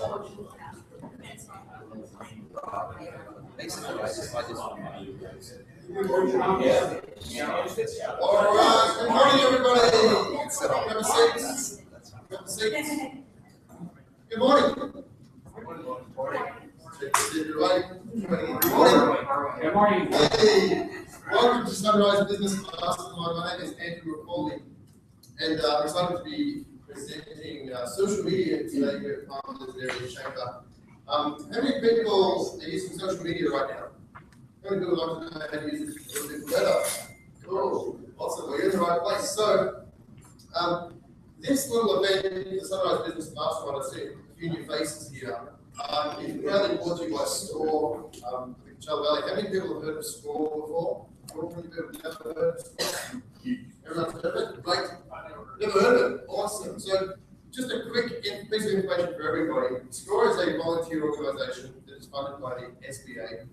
All right, good morning, everybody. Have a seat. Have a seat. Good morning. Good morning. Hey, welcome to Sunrise Business Mastermind. My name is Andrew McCauley, and I'm excited to be presenting social media today here at Farmers Area Chamber. How many people are using social media right now? How many people like to know how to use it a little bit better? Cool. Awesome. We're in the right place. So, this little event, the Sunrise Business Mastermind, I see a few new faces here. It's proudly brought to you by SCORE, Charles Valley. How many people have heard of SCORE before? How many people have never heard of SCORE? Everyone's heard of it? Great. Never heard of it? Awesome. So, just a quick piece of information for everybody. SCORE is a volunteer organisation that is funded by the SBA.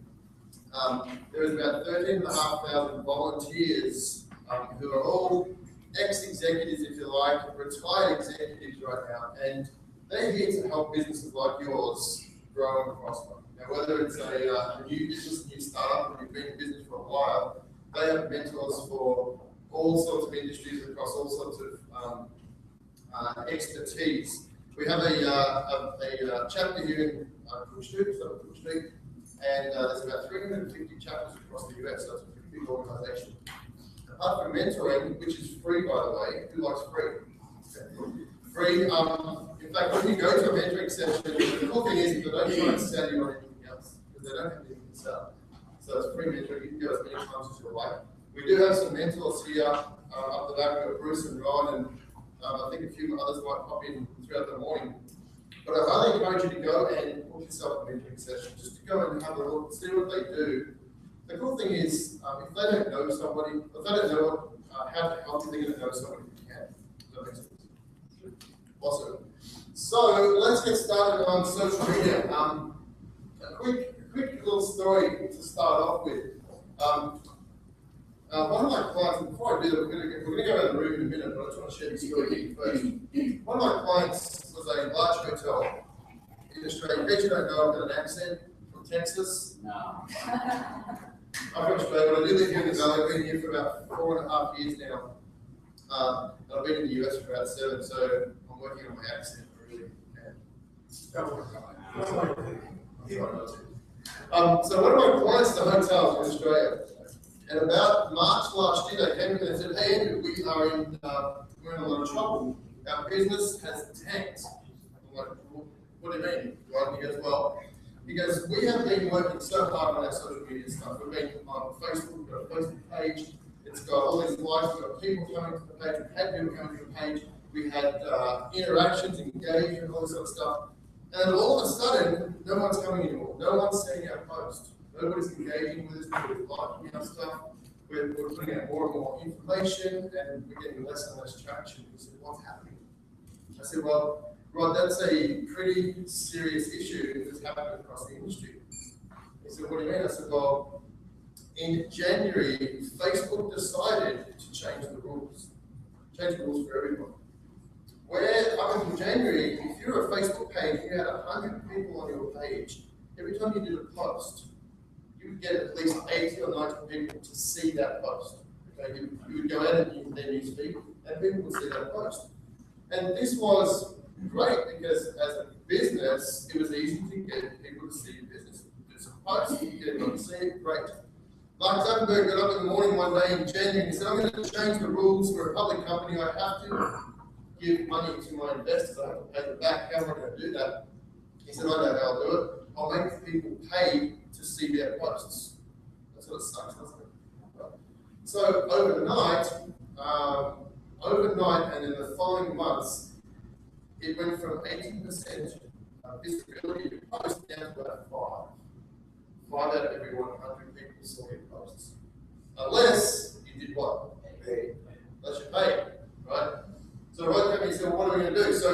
There is about 13,500 volunteers who are all ex-executives, if you like, retired executives right now, and they're here to help businesses like yours grow and prosper. Now, whether it's a new business, new startup, or you've been in business for a while, they have mentors for all sorts of industries across all sorts of expertise. We have a chapter here in Cook Street, and there's about 350 chapters across the US, so it's a pretty big organization. Apart from mentoring, which is free, by the way, who likes free? Free. In fact, when you go to a mentoring session, the cool thing is they don't try and sell you on anything else, because they don't have anything to sell. So it's free mentoring. You can go as many times as you like. We do have some mentors here up the back. We've got Bruce and Ron, and I think a few others might pop in throughout the morning. But I highly encourage you to go and book yourself a mentoring session, just to go and have a look, see what they do. The cool thing is, if they don't know somebody, if they don't know how to help you, they're going to know somebody who can. Does that make sense? Awesome. So let's get started on social media. A quick little story to start off with. One of my clients, and before I do that, we're going to go around the room in a minute, but I just want to share this story here first. One of my clients was a large hotel in Australia. In case you don't know, I've got an accent from Texas. No. I'm from Australia, but I do live here in the Valley. I've been here for about 4.5 years now. And I've been in the US for about 7, so I'm working on my accent. I really can. So one of my clients at the hotel in Australia, and about March last year, they came to me and said, "Hey, Andrew, we're in a lot of trouble. Our business has tanked." I'm like, well, "What do you mean?" Right? He goes, "Well, because we have been working so hard on our social media stuff. We've been on Facebook, we've got a Facebook page. It's got all these likes, we've got people coming to the page, we've had people coming to the page, we had interactions, engagement, all this sort of stuff. And all of a sudden, no one's coming anymore. No one's seeing our post. Nobody's engaging with us, nobody's liking our stuff. We're putting out more and more information, and we're getting less and less traction." He said, "What's happening?" I said, "Well, Rod, that's a pretty serious issue that's happening across the industry." He said, "What do you mean?" I said, "Well, in January, Facebook decided to change the rules for everyone. Where up until January, if you're a Facebook page, you had 100 people on your page. Every time you did a post, you would get at least 80 or 90 people to see that post. Okay? You would go out and use their newsfeed, and people would see that post. And this was great because as a business, it was easy to get people to see your business. It's a post, you get everyone to see it, great. Mark Zuckerberg got up in the morning one day in January and he said, "I'm going to change the rules for a public company. I have to give money to my investors. I have to pay them back. How am I going to do that?" He said, "I know how I'll do it. I'll make people pay to see their posts." That sort of sucks, doesn't it? So overnight, and in the following months, it went from 80% visibility of posts down to about 5. 5 out of every 100 people saw your posts. Unless you did what? Unless you paid, right? So Rod came and he said, "Well, what are we going to do?" So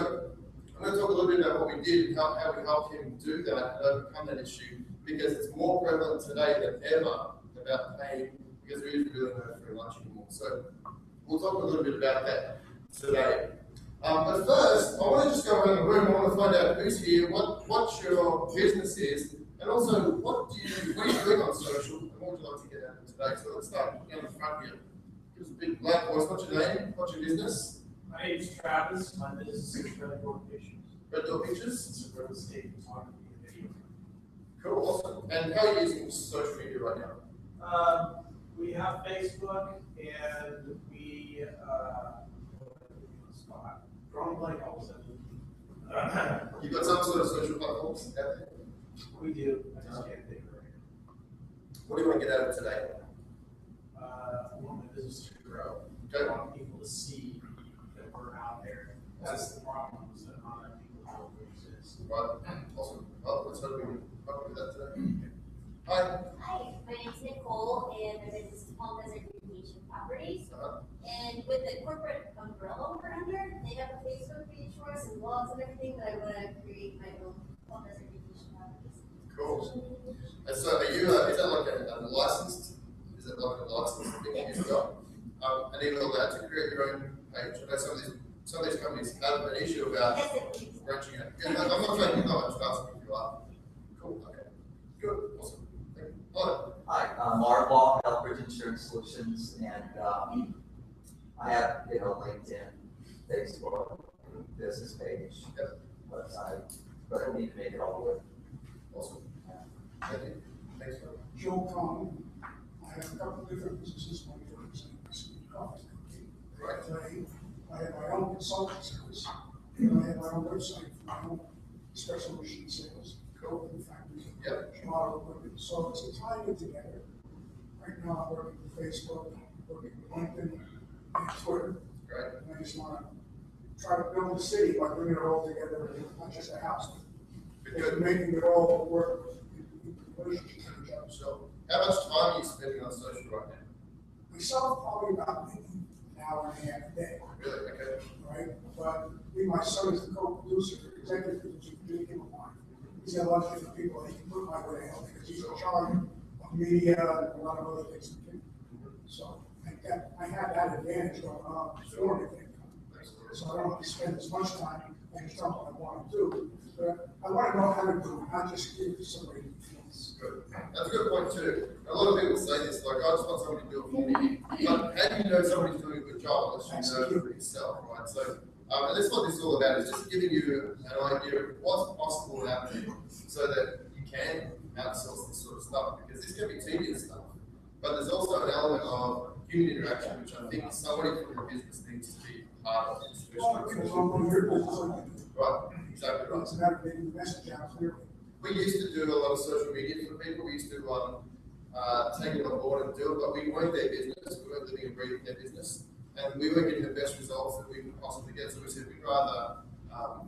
I'm going to talk a little bit about what we did and how we helped him do that and overcome that issue, because it's more prevalent today than ever about paying, because there is really no free lunch anymore. So we'll talk a little bit about that today. But first, I want to just go around the room. I want to find out who's here, what your business is, and also what are you doing on social, and what would you like to get out of today? So let's start down the front here. Give us a big loud voice. What's your name? What's your business? My name is Travis. My business is Red Door Pictures. Red Door Pictures? It's a real estate photography and video. Cool, awesome. And how are you using social media right now? We have Facebook and we drawing blank all of a sudden. You've got some sort of social platforms out there? We do. I just can't think of it. What do you want to get out of today? I want my business to grow. Okay. I want people to see that we're out there. That's the problem, is that not enough people know we exist. Right, awesome. Well, let's hope we can help with that today. Hi. Hi, my name is Nicole, and my business is Palm Desert Vacation Properties. And with the corporate umbrella we're under, they have a Facebook page for us and blogs and everything, but I want to create my own Palm Desert Vacation Properties. Cool. And so are you, is that like a licensed, is it like a licensed thing you've got? And are you allowed to create your own page? I know some of these companies have an issue about Yes, it is. branching out. Yeah, no, I'm not trying to be I'm just asking if you are. Cool, okay. Good, awesome. Thank you. Hello. Hi, I'm Mark Law, Healthbridge Insurance Solutions, and I have, LinkedIn, Facebook, business page, website, but I need to make it all work. Awesome. Thank you. Thanks, Mark. Joe Conlon. I have a couple of different businesses. One is a coffee company. Right. I have my own consulting service. And I have my own website for my own special machine sales. Coke and factories. Yep. Model equipment. So it's tying it together. Right now I'm working with Facebook, working with LinkedIn, and Twitter. Great. And I just want to try to build a city by bringing it all together, not just a house. Good. Making it all work in relationships with each other. So, how much time are you spending on social right now? Myself, probably about maybe an hour and a half a day, Really? Okay. right? But my son is the co-producer, executive producer, really him a lot. He's got a lot of different people that he can put my way to help because he's in charge of media and a lot of other things. So I have that advantage going on before the income. So I don't have to spend as much time and just what I want to do. But I want to know how to do it, not just give it to somebody who feels. Good. That's a good point too. A lot of people say this, like, I just want somebody to do it for me. But how do you know somebody's doing a good job unless you know it for yourself, right? So, and that's what this is all about, is just giving you an idea of what's possible out there so that you can outsource this sort of stuff, because this can be tedious stuff. But there's also an element of human interaction, which I think somebody from your business needs to be part of this. Right, exactly right. It's a matter of getting the message out clearly. We used to do a lot of social media for people. We used to take it on board and do it, but we weren't their business. We weren't living and breathing their business, and we weren't getting the best results that we could possibly get. So we said we'd rather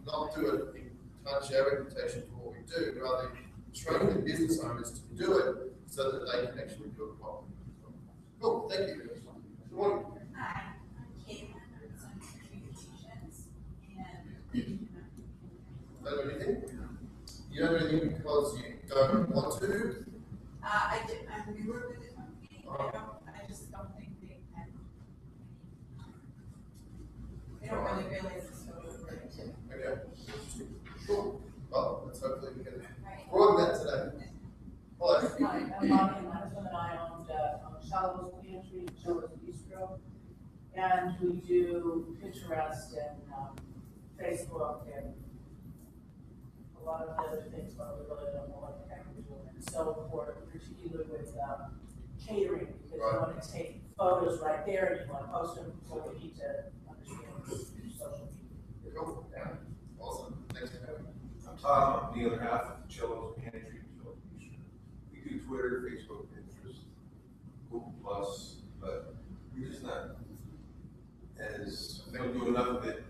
not do it and tarnish our reputation for what we do, rather train the business owners to do it so that they can actually do it properly. Cool, thank you. Good morning. Hi, I'm Kate. I'm from Communications, and Don't do anything? You don't do anything because you don't want to? I'm newer with the company. I just don't think they don't really realize it's so important. Okay. Cool. Well, let's hopefully we can broaden that today. Hello. Hi, I'm Bonnie. My husband and I owned Shallows Pantry and Shallows Bistro. And we do Pinterest and Facebook and a lot of other things, but we really don't know what the heck we're doing. And so for particularly with catering, because you want to take photos right there and you want to post them, so we need to understand social media. Cool. Awesome. Thanks for having me. I'm Tom, I'm the other half of Chillo's Pantry. We do Twitter, Facebook, Pinterest, Google Plus, but we're just not as, we don't do enough of it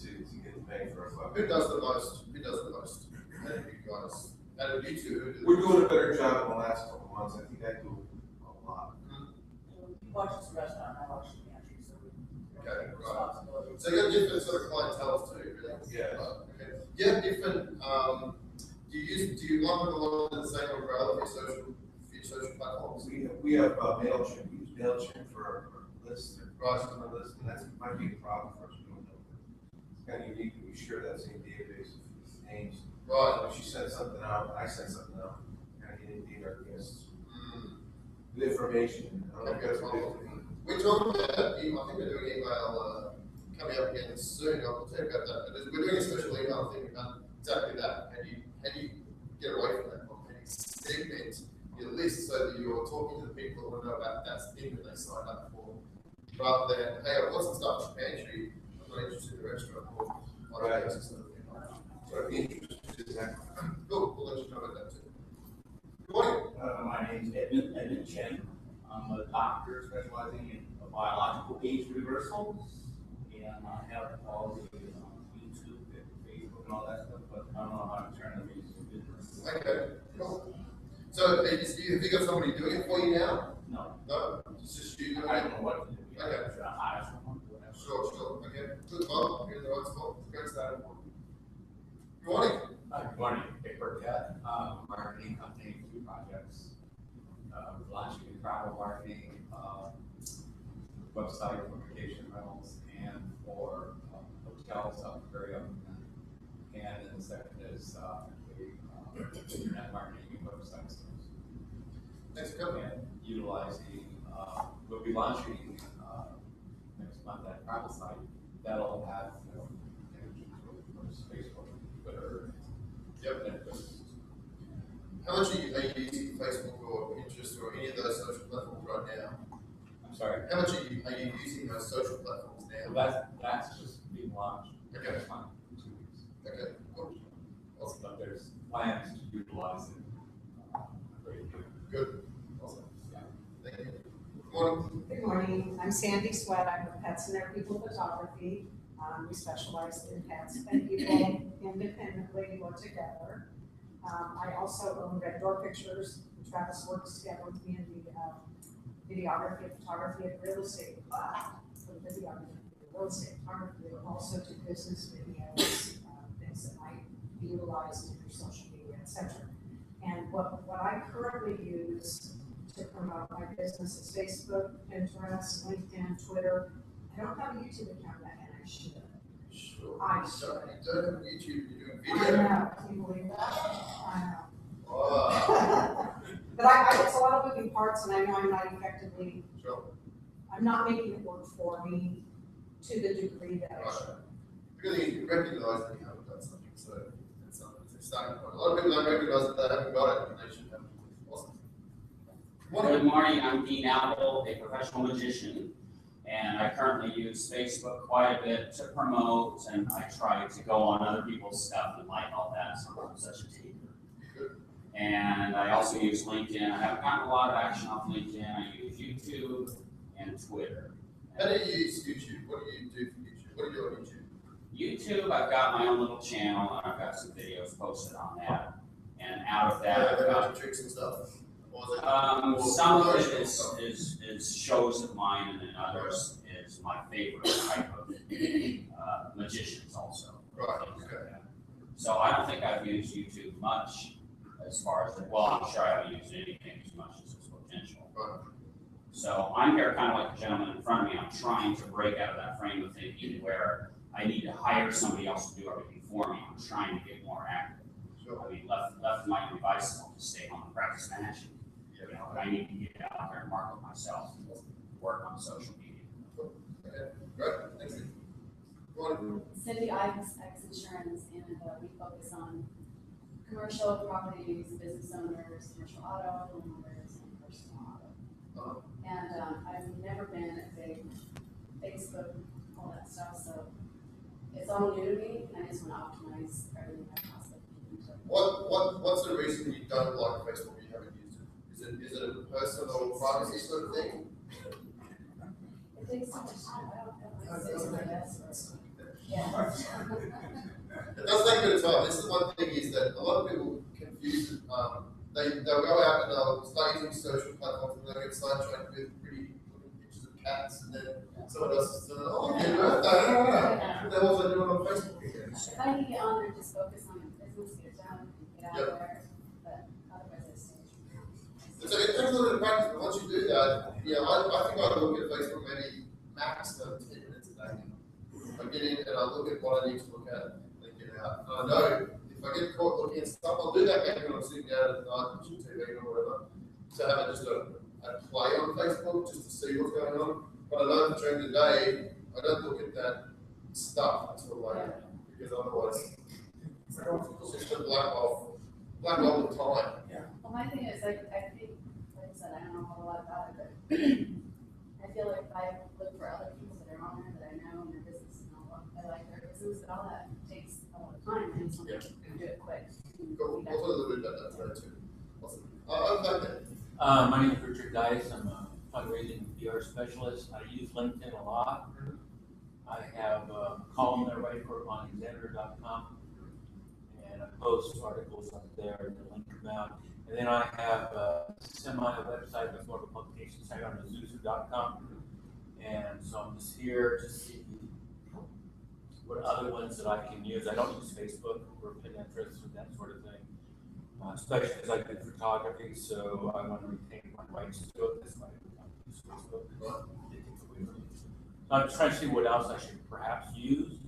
to get the bang for our buck. Who does the most? Who does the most? Out of you guys? Out of you two? We're doing a better job in the last couple of months. I think I do a lot. He watches the restaurant, I watch the pantry, so we Okay, right. responsibility. So you have different sort of clientele too, really? Yeah. Okay. Do you have different, do you lump it along under the same umbrella for your social platforms? We have MailChimp. We use MailChimp for our list, Right. customer list, and that's might be a problem for us. We don't know. It's kind of unique that we share that same database of Right. She sent something out, I sent something out, and I didn't need our guests. Mm. The information, I don't know if that's what it is. We talked about, I think we're doing email, coming up again soon, I'll tell you about that, but we're doing a special email thing about exactly that. How do you get away from that? How do you segment your list so that you're talking to the people who know about that thing that they signed up for, rather than, hey, I've got some stuff in the pantry, I'm not interested in the restaurant, or Right. this sort of thing. So I'd be interested in that. Cool, we'll let you know about that too. Good morning. My name's Edmund Chen. I'm a doctor specializing in biological age reversals, and I have all the YouTube and Facebook and all that stuff, but I don't know how to turn them into business. Okay, cool. So, have you got somebody doing it for you now? No, No, it's just you doing I it? don't know what to do. Okay. Should I hire someone, whatever? Sure, okay, good, well, you're in the right spot, great start. Good morning. Good morning, Dick Burkett, marketing company, 2 projects. We're launching a travel marketing website for vacation rentals and for hotels up the very up. And then the second is the internet marketing websites. Thanks for coming. And utilizing, we'll be launching next month that travel site that'll have, images for Facebook, Twitter. Yep. And How much are you using Facebook or Pinterest or any of those social platforms right now? I'm sorry. How much are you using those social platforms So now? that's just being launched. Okay. Next month, in 2 weeks. Okay, cool. Awesome. But there's plans to utilize it. Great deal. Good. Awesome. Yeah. Thank you. Good morning. Good morning, I'm Sandy Sweat, I'm with Pets and Their People Photography. We specialize in pets and people independently or together. I also own Red Door Pictures. Travis works together with me in the videography and photography and real estate. For the videography and real estate photography, and also do business videos, things that might be utilized in your social media, etc. And what I currently use to promote my business is Facebook, Pinterest, LinkedIn, Twitter. I don't have a YouTube account yet, and I should. Sure. I So you don't have YouTube, you're doing I video. know, can you believe that? I Oh, know. But I, it's a lot of moving parts, and I know I'm not effectively, sure. I'm not making it work for me to the degree that I Right. should. Because you recognize that you haven't done something, so it's a starting point. A lot of people don't recognize that they haven't got it, and they should have. Awesome. Good morning, I'm Dean Apple, a professional magician, and I currently use Facebook quite a bit to promote, and I try to go on other people's stuff and like all that, so I'm such a taker. And I also use LinkedIn. I haven't gotten a lot of action off LinkedIn. I use YouTube and Twitter. How do you use YouTube? What do you do for YouTube? What do you do on YouTube? YouTube, I've got my own little channel, and I've got some videos posted on that. And out of that, I've got tricks and stuff. Or is it- some of it is shows of mine, and then others is my favorite type of magicians also. Right, okay. So I don't think I've used YouTube much as far as, well, I'm sure I haven't used anything as much as its potential. Right. So I'm here kind of like the gentleman in front of me. I'm trying to break out of that frame of thinking where I need to hire somebody else to do everything for me. I'm trying to get more active. Sure. I mean, left my devices on to stay home and practice magic. You know, but I need to get out there and market myself and work on social media. Okay, great, thank you. Go on. Cindy Ives, X Insurance, and we focus on commercial properties, business owners, commercial auto, homeowners, and personal auto. And I've never been a big Facebook, all that stuff, so it's all new to me, and I just want to optimize everything I possibly can. What's the reason you don't like Facebook? You haven't used it? Is it a personal privacy sort of thing? It takes so much time, I don't have like 6 my desk. Yeah. It does take a bit of time. This is one thing is that a lot of people confuse it. They'll go out and they'll start using social platforms and they'll get sidetracked with pretty looking pictures of cats and then someone else is doing, oh, happy birthday. And they're also doing it on Facebook again. If I can get on there, just focus on your business, get it done, get out there, but otherwise I stay. So it takes a little bit of practice, but once you do that, I think I look at Facebook maybe max 10 minutes a day. I get in and I look at what I need to look at and get out. And I know if I get get caught looking at stuff, I'll do that maybe when I'm sitting down at night watching TV or whatever. To have just a play on Facebook just to see what's going on. But I know during the day, I don't look at that stuff until later because otherwise it's just a black hole of time. Well, my thing is, like I think, like I said, I don't know a lot about it, but I feel like if I look for other people that are on there that I know and their business and all, I like their business and all that takes a lot of time and something can do it quick. Cool. We'll talk a little bit about that today too. Awesome. Okay. My name is Richard Dice. I'm a fundraising PR specialist. I use LinkedIn a lot. I have a column that I write for on examiner.com, and I post articles up there and link them out. And then I have a semi-website that's more of a publication site on azuzu.com. And so I'm just here to see what other ones that I can use. I don't use Facebook or Pinterest or that sort of thing. Especially because I do photography, so I want to retain my rights to it. That's why I don't use Facebook. It takes away from me. So I'm just trying to see what else I should perhaps use.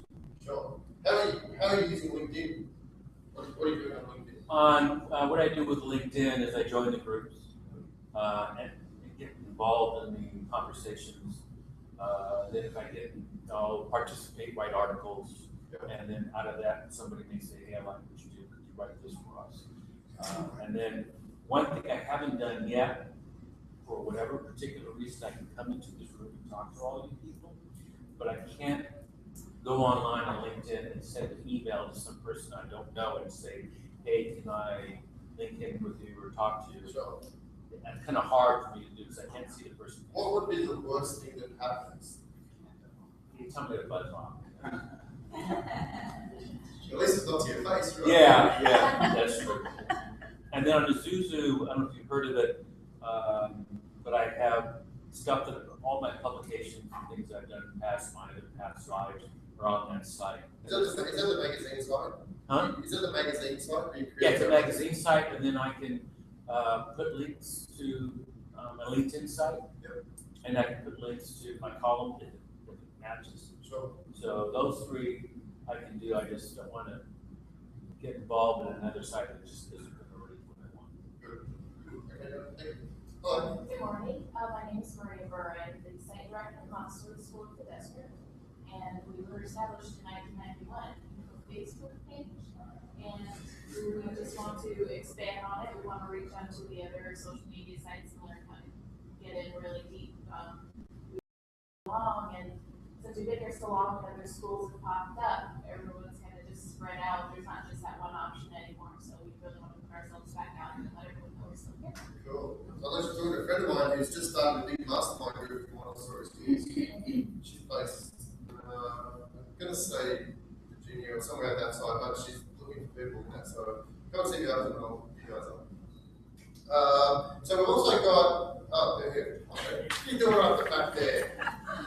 Sure. How are you using LinkedIn? What are you doing on LinkedIn? What I do with LinkedIn is I join the groups and get involved in the conversations. Then if I get, I'll participate, write articles, and then out of that, somebody may say, hey, I like what you do. Could you write this for us? And then one thing I haven't done yet, for whatever particular reason, I can come into this room and talk to all you people, but I can't go online on LinkedIn and send an email to some person I don't know and say, hey, can I link in with you or talk to you? Sure. That's kind of hard for me to do because I can't see the person. What would be the worst thing that happens? You tell me to buzz off. At least it's not to your face, right? Yeah, that's true. And then on Azuzu, I don't know if you've heard of it, but I have stuff that all my publications and things I've done in past lives are on that site. Is that the magazine site? Huh? Is it the magazine site? Yeah, it's a magazine site, and then I can put links to my LinkedIn site, and I can put links to my column if it matches. Sure. So those three I can do. I just don't want to get involved in another site that just isn't going to read what I want. Good morning. My name is Maria Burr. I'm the site director of Montessori School of Pedestrian, and we were established in 1991. A Facebook page, and we just want to expand on it. We want to reach out to the other social media sites and learn how to get in really deep. And since we've been here so long, and other schools have popped up, everyone's kind of just spread out. There's not just that one option anymore. So we really want to put ourselves back out and let everyone know we're still here. Cool. So I'll let you talk to a friend of mine who's just started a big mastermind group for Montessori schools. She's based, I'm going to say Virginia or somewhere on that side, but she's looking for people in that. So come and see me after and I'll give you guys up. So we've also got, they're here. Okay. You're doing right at the back there.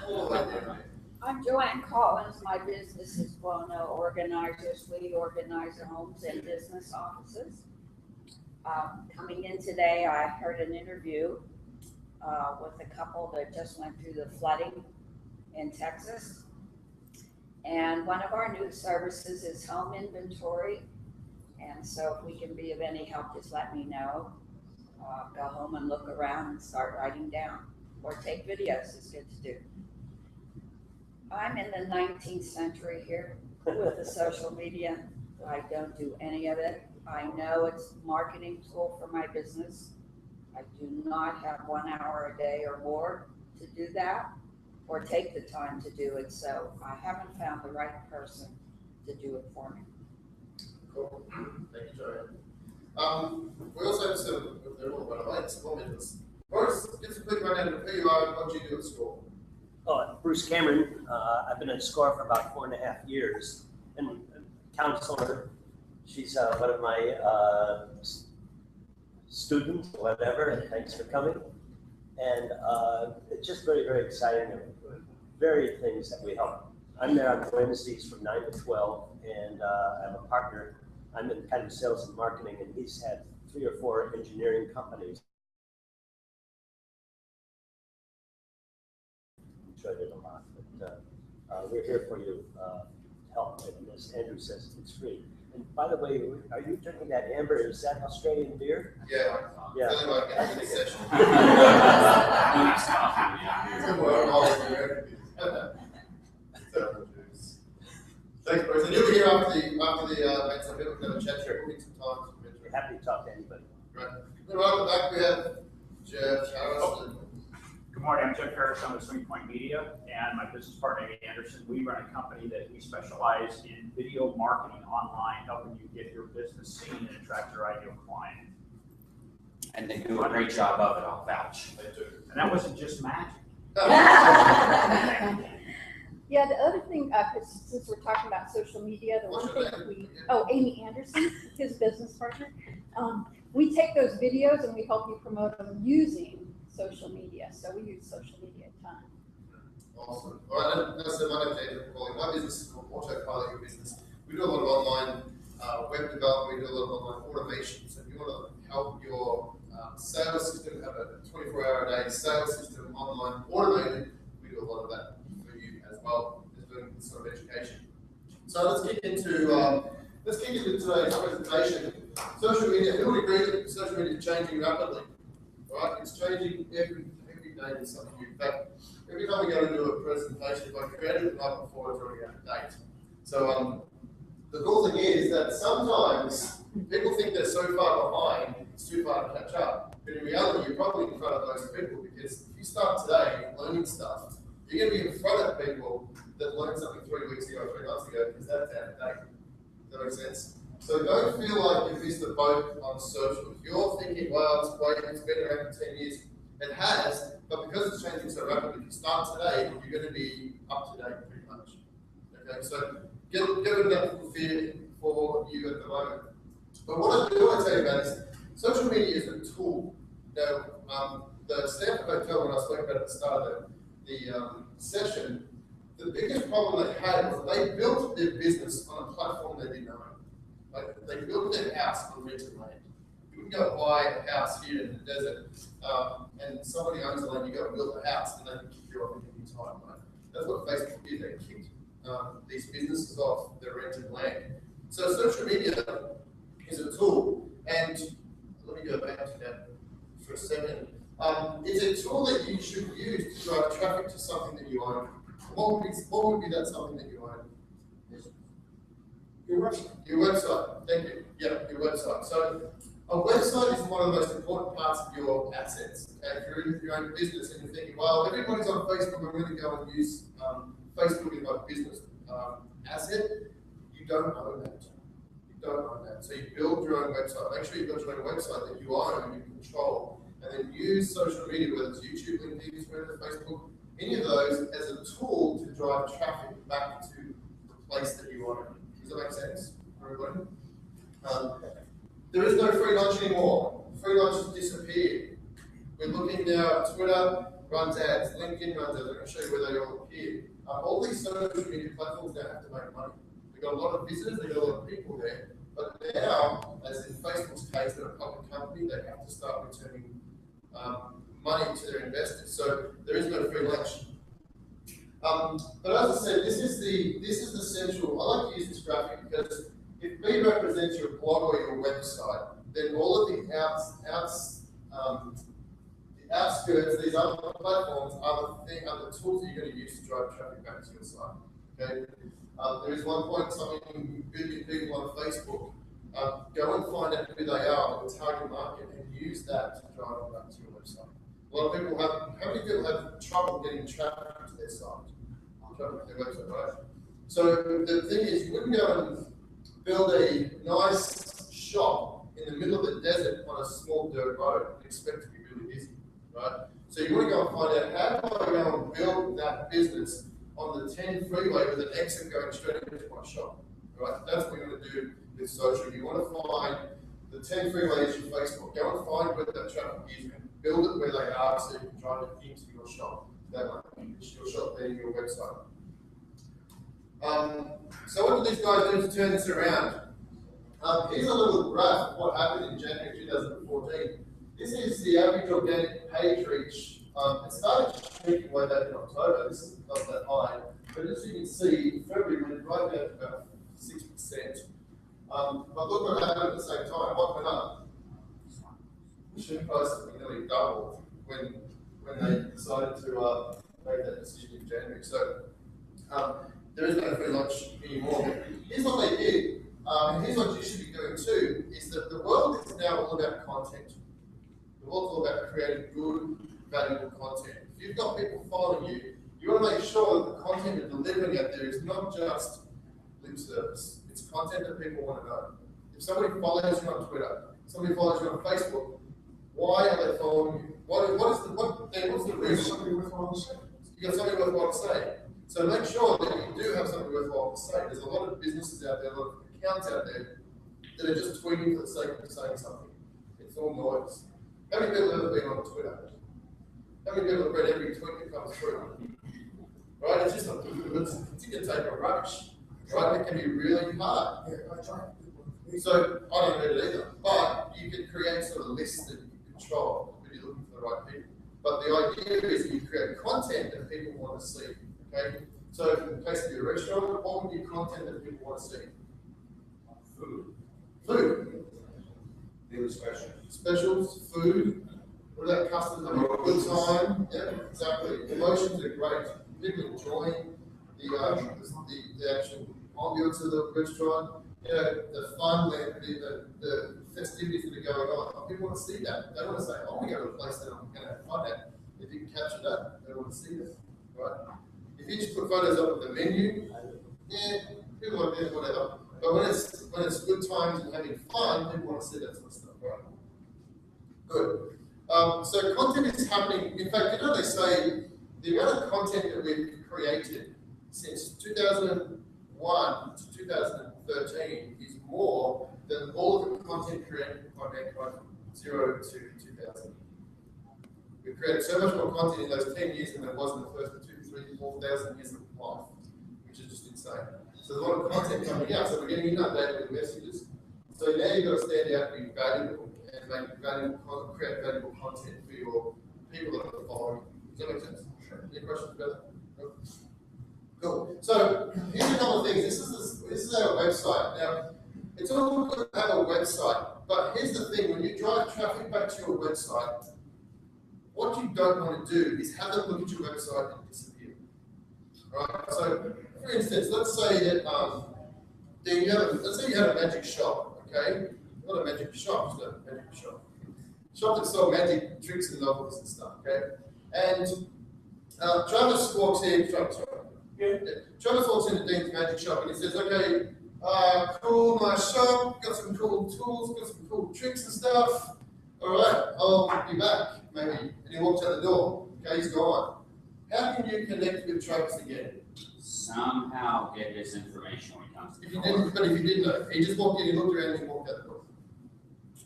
All the way down there. I'm Joanne Collins. My business is Bono Organizers. We organize homes and business offices. Coming in today, I heard an interview with a couple that just went through the flooding in Texas. And one of our new services is home inventory. And so if we can be of any help, just let me know. Go home and look around and start writing down. Or take videos, it's good to do. I'm in the 19th century here with the social media. I don't do any of it. I know it's a marketing tool for my business. I do not have 1 hour a day or more to do that or take the time to do it. So I haven't found the right person to do it for me. Cool. Thank you, Joanne. We also have some, they're all about like small business. Bruce, give us a quick rundown of who you are and what you do at school. Oh, Bruce Cameron. I've been at SCORE for about 4.5 years, and counselor. She's one of my students, whatever, and thanks for coming. And it's just very, very exciting. Very things that we help. I'm there on Wednesdays from 9 to 12, and I have a partner. I'm in kind of sales and marketing, and he's had 3 or 4 engineering companies. Enjoyed it a lot, but we're here for you to help. And as Andrew says, it's free. And by the way, are you drinking that amber? Is that Australian beer? Yeah. Yeah. Feeling like a mini session. Thanks, Bruce. And you'll be here after the event, so people can have a chat here, we'll need some time. Happy to talk to anybody. Right. Then right at the back, we have Jeff Harris. Good morning, I'm Jeff Harris, I'm with Swing Point Media, and my business partner, Amy Anderson. We run a company that we specialize in video marketing online, helping you get your business seen and attract your ideal client. And they do a great job of it, I'll vouch. And that wasn't just magic. Yeah, the other thing, since we're talking about social media, the one thing that Amy Anderson, his business partner, we take those videos and we help you promote them using social media. So we use social media a ton. Awesome. All right, and so my name is Andrew calling. My business is called Autopilot Your Business. We do a lot of online web development, we do a lot of online automation. So if you want to help your sales system have a 24-hour-a-day sales system online automated, we do a lot of that for you as well as doing this sort of education. So let's kick into today's presentation. Social media. Who would agree that social media is changing rapidly? Right, it's changing every day. There's something new. In fact, every time we go to do a presentation, if I create it the night before, it's already out of date. So the cool thing is that sometimes people think they're so far behind, it's too far to catch up. But in reality, you're probably in front of those people, because if you start today learning stuff, you're going to be in front of people that learned something 3 weeks ago, 3 months ago, because that's out of date. Does that make sense? So don't feel like you've missed the boat on social. If you're thinking, wow, it's great, it's been around for 10 years, it has, but because it's changing so rapidly, if you start today, you're going to be up to date pretty much. Okay, so get rid of that fear for you at the moment. But what I do want to tell you about is social media is a tool. Now, the Stanford Hotel, when I spoke about at the start of the session, the biggest problem they had was they built their business on a platform they didn't own. Like, they built their house on rented land. You wouldn't go buy a house here in the desert, and somebody owns the land, you go build a house, and they can kick you off at any time. Right? That's what Facebook did. They kicked these businesses off their rented land. So social media is a tool, and let me go back to that for a second. It's a tool that you should use to drive traffic to something that you own. What would be that something that you own? Your website. Your website. Thank you. Yeah, your website. So a website is one of the most important parts of your assets. Okay? If you're in your own business and you're thinking, well, everybody's on Facebook, I'm going to go and use Facebook as my business asset, you don't own that. You don't own that. So you build your own website. Make sure you've got your own website that you own and you control. And then use social media, whether it's YouTube, LinkedIn, Twitter, Facebook, any of those as a tool to drive traffic back to the place that you own. Does that make sense, everybody? There is no free lunch anymore. Free lunch has disappeared. We're looking now at Twitter runs ads, LinkedIn runs ads. I'm going to show you where they all appear. All these social media platforms now have to make money. They've got a lot of visitors, they've got a lot of people there. But now, as in Facebook's case, they're a public company, they have to start returning money to their investors. So there is no free lunch. But as I said, this is the central. I like to use this graphic because if B represents your blog or your website, then all of the outskirts, these other platforms, are the tools that you're going to use to drive traffic back to your site. Okay. There is 1.something billion people on Facebook. Go and find out who they are, the target market, and use that to drive them back to your website. A lot of people how many people have trouble getting traffic to their site? Traffic to their website, right? So the thing is, you wouldn't go and build a nice shop in the middle of the desert on a small dirt road and expect to be really busy, right? So you want to go and find out, how do I go and build that business on the 10 freeway with an exit going straight into my shop, right? That's what you're going to do with social. You want to find the 10 freeway is your Facebook. Go and find where that traffic is and build it where they are so you can drive it into your shop. That way, it's your shop being your website. So what did these guys do to turn this around? Here's a little graph of what happened in January 2014. This is the average organic page reach. It started shrinking way back in October. This is not that high. But as you can see, in February went right down to about 6%. But look what happened at the same time. What went up? Mission prices nearly doubled when they decided to make that decision in January. So there is no free lunch anymore. But here's what they did, and here's what you should be doing too, is that the world is now all about content. The world's all about creating good, valuable content. If you've got people following you, you want to make sure that the content you're delivering out there is not just lip service. It's content that people want to know. If somebody follows you on Twitter, somebody follows you on Facebook, why are they following you? What's the reason? Something worthwhile to say. You got something worthwhile to say. So make sure that you do have something worthwhile to say. There's a lot of businesses out there, a lot of accounts out there that are just tweeting for the sake of saying something. It's all noise. How many people have ever been on Twitter? How many people have read every tweet that comes through? Right? It's just it's going to take a rush. Right? It can be really hard. Yeah, I try. So I don't read it either. But you can create sort of lists that you can control when you're looking for the right people. But the idea is you create content that people want to see. Okay? So in the case of your restaurant, what would be content that people want to see? Food. Daily special. Specials, food. What about customers having a good time? Yeah, exactly. Emotions are great. People enjoying the actual ambience of the restaurant. You know, the fun, the festivities that are going on. People want to see that. They want to say, I want to go to a place that I'm going to have fun at. If you can capture that, they want to see that, right? If you just put photos up of the menu, yeah, people like that, whatever. But when it's good times and having fun, people want to see that sort of stuff, right? Good. So content is happening. In fact, they say the amount of content that we've created since 2001 to 2013 is more than all of the content created by mankind from 0 to 2000. We've created so much more content in those 10 years than there was in the first 2, 3, 4,000 years of life, which is just insane. So there's a lot of content coming out, so we're getting inundated with messages. So now you've got to stand out and be valuable and create valuable content for your people that are following. Does that make sense? Sure. Any questions about that? Cool. So here's a couple of things. This is our website. Now, it's all good to have a website, but here's the thing: when you drive traffic back to your website, what you don't want to do is have them look at your website and disappear. Right? So, for instance, let's say that let's say you have a magic shop, okay? Not a magic shop, just a magic shop. Shop that sells magic tricks and novels and stuff, okay? And Travis walks in, Travis walks into Dean's magic shop and he says, okay, cool, nice shop, got some cool tools, got some cool tricks and stuff. All right, I'll be back, maybe. And he walks out the door. Okay, he's gone. How can you connect with Travis again? Somehow get his information when he comes to the door. But if you didn't know, he just walked in, he looked around, and he walked out the door.